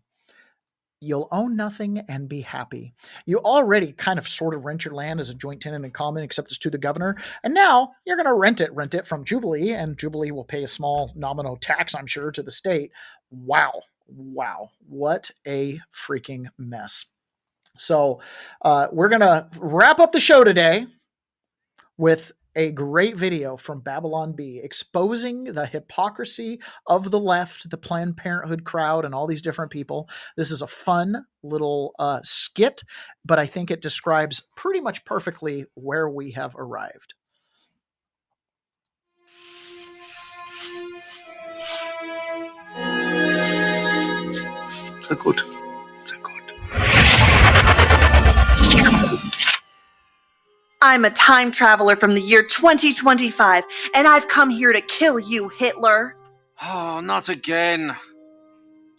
You'll own nothing and be happy. You already kind of sort of rent your land as a joint tenant in common, except it's to the governor. And now you're going to rent it from Jubilee, and Jubilee will pay a small nominal tax, I'm sure, to the state. Wow. What a freaking mess. So we're going to wrap up the show today with a great video from Babylon Bee exposing the hypocrisy of the left, the Planned Parenthood crowd, and all these different people. This is a fun little skit, but I think it describes pretty much perfectly where we have arrived. So good. I'm a time traveler from the year 2025, and I've come here to kill you, Hitler. Oh, not again.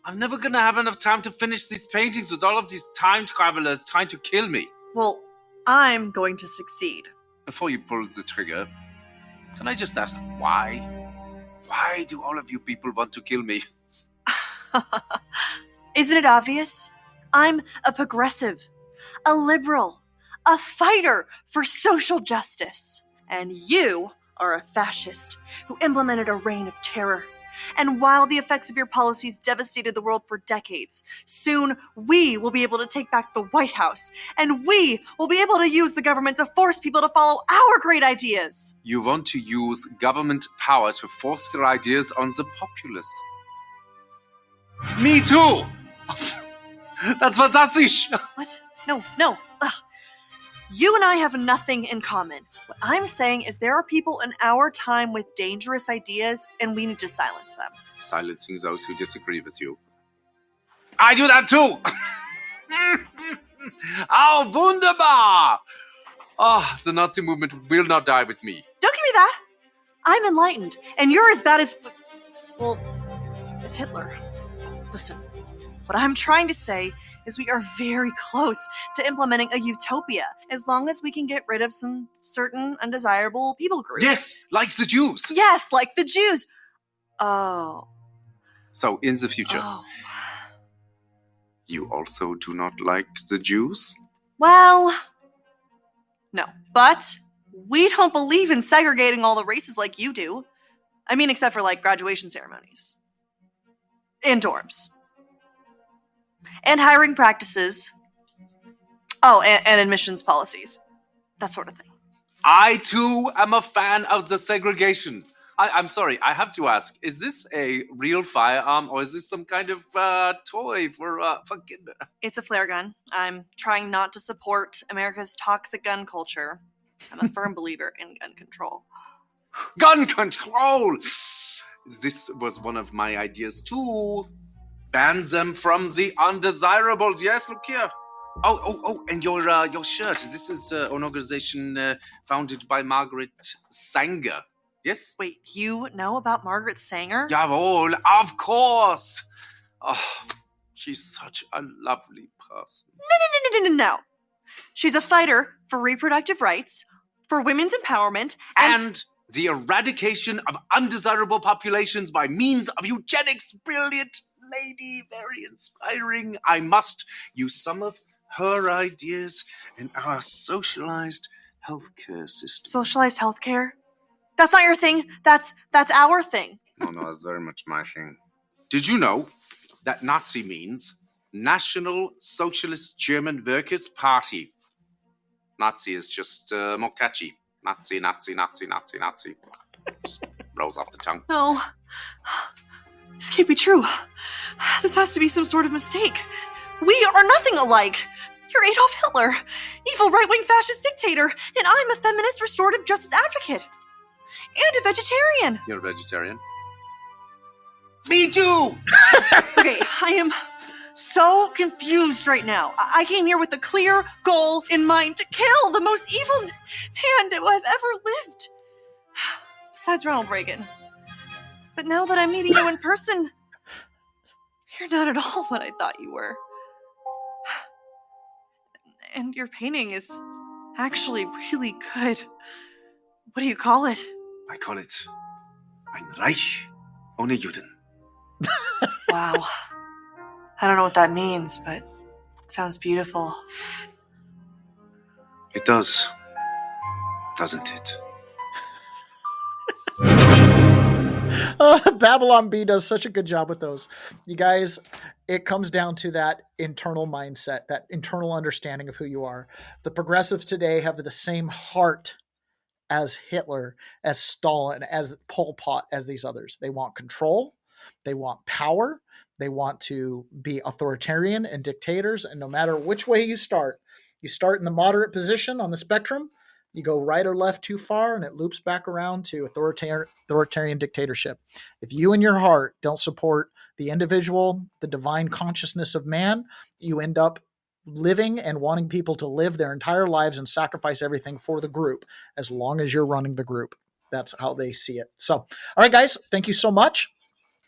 I'm never gonna have enough time to finish these paintings with all of these time travelers trying to kill me. Well, I'm going to succeed. Before you pull the trigger, can I just ask why? Why do all of you people want to kill me? Isn't it obvious? I'm a progressive, a liberal, a fighter for social justice. And you are a fascist who implemented a reign of terror. And while the effects of your policies devastated the world for decades, soon we will be able to take back the White House, and we will be able to use the government to force people to follow our great ideas. You want to use government power to force your ideas on the populace. Me too! That's fantastic! What? No. Ugh. You and I have nothing in common. What I'm saying is there are people in our time with dangerous ideas, and we need to silence them. Silencing those who disagree with you. I do that too! Oh, wunderbar! Oh, the Nazi movement will not die with me. Don't give me that! I'm enlightened, and you're as bad as Hitler. Listen, what I'm trying to say is we are very close to implementing a utopia, as long as we can get rid of some certain undesirable people groups. Yes, like the Jews. Yes, like the Jews. Oh. So, in the future, you also do not like the Jews? Well, no. But we don't believe in segregating all the races like you do. I mean, except for like graduation ceremonies. And dorms. And hiring practices. Oh, and admissions policies. That sort of thing. I, too, am a fan of the segregation. I'm sorry, I have to ask, is this a real firearm or is this some kind of toy for kids? It's a flare gun. I'm trying not to support America's toxic gun culture. I'm a firm believer in gun control. Gun control! This was one of my ideas, too. Ban them from the undesirables. Yes, look here. Oh, and your shirt. This is an organization founded by Margaret Sanger. Yes? Wait, you know about Margaret Sanger? Jawohl, of course. Oh, she's such a lovely person. No. She's a fighter for reproductive rights, for women's empowerment, and the eradication of undesirable populations by means of eugenics. Brilliant lady, very inspiring. I must use some of her ideas in our socialized healthcare system. Socialized healthcare? That's not your thing. That's our thing. No, it's very much my thing. Did you know that Nazi means National Socialist German Workers' Party? Nazi is just more catchy. Nazi. Just rolls off the tongue. No. This can't be true. This has to be some sort of mistake. We are nothing alike. You're Adolf Hitler, evil right-wing fascist dictator, and I'm a feminist restorative justice advocate. And a vegetarian. You're a vegetarian? Me too! Okay, I am so confused right now. I came here with a clear goal in mind to kill the most evil man to have ever lived. Besides Ronald Reagan. But now that I'm meeting you in person, you're not at all what I thought you were. And your painting is actually really good. What do you call it? I call it Ein Reich ohne Juden. Wow. I don't know what that means, but it sounds beautiful. It does, doesn't it? Babylon Bee does such a good job with those. You guys, it comes down to that internal mindset, that internal understanding of who you are. The progressives today have the same heart as Hitler, as Stalin, as Pol Pot, as these others. They want control. They want power. They want to be authoritarian and dictators. And no matter which way you start in the moderate position on the spectrum, you go right or left too far, and it loops back around to authoritarian dictatorship. If you in your heart don't support the individual, the divine consciousness of man, you end up living and wanting people to live their entire lives and sacrifice everything for the group as long as you're running the group. That's how they see it. So, all right, guys, thank you so much.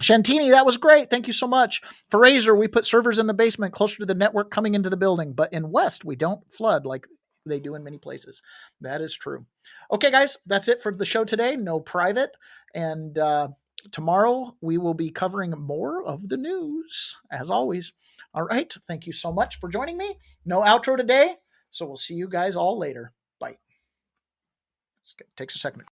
Shantini, that was great. Thank you so much. For Razor, we put servers in the basement closer to the network coming into the building, but in West, we don't flood like they do in many places. That is true. Okay, guys, that's it for the show today. No private. And tomorrow we will be covering more of the news, as always. All right. Thank you so much for joining me. No outro today. So we'll see you guys all later. Bye. Takes a second.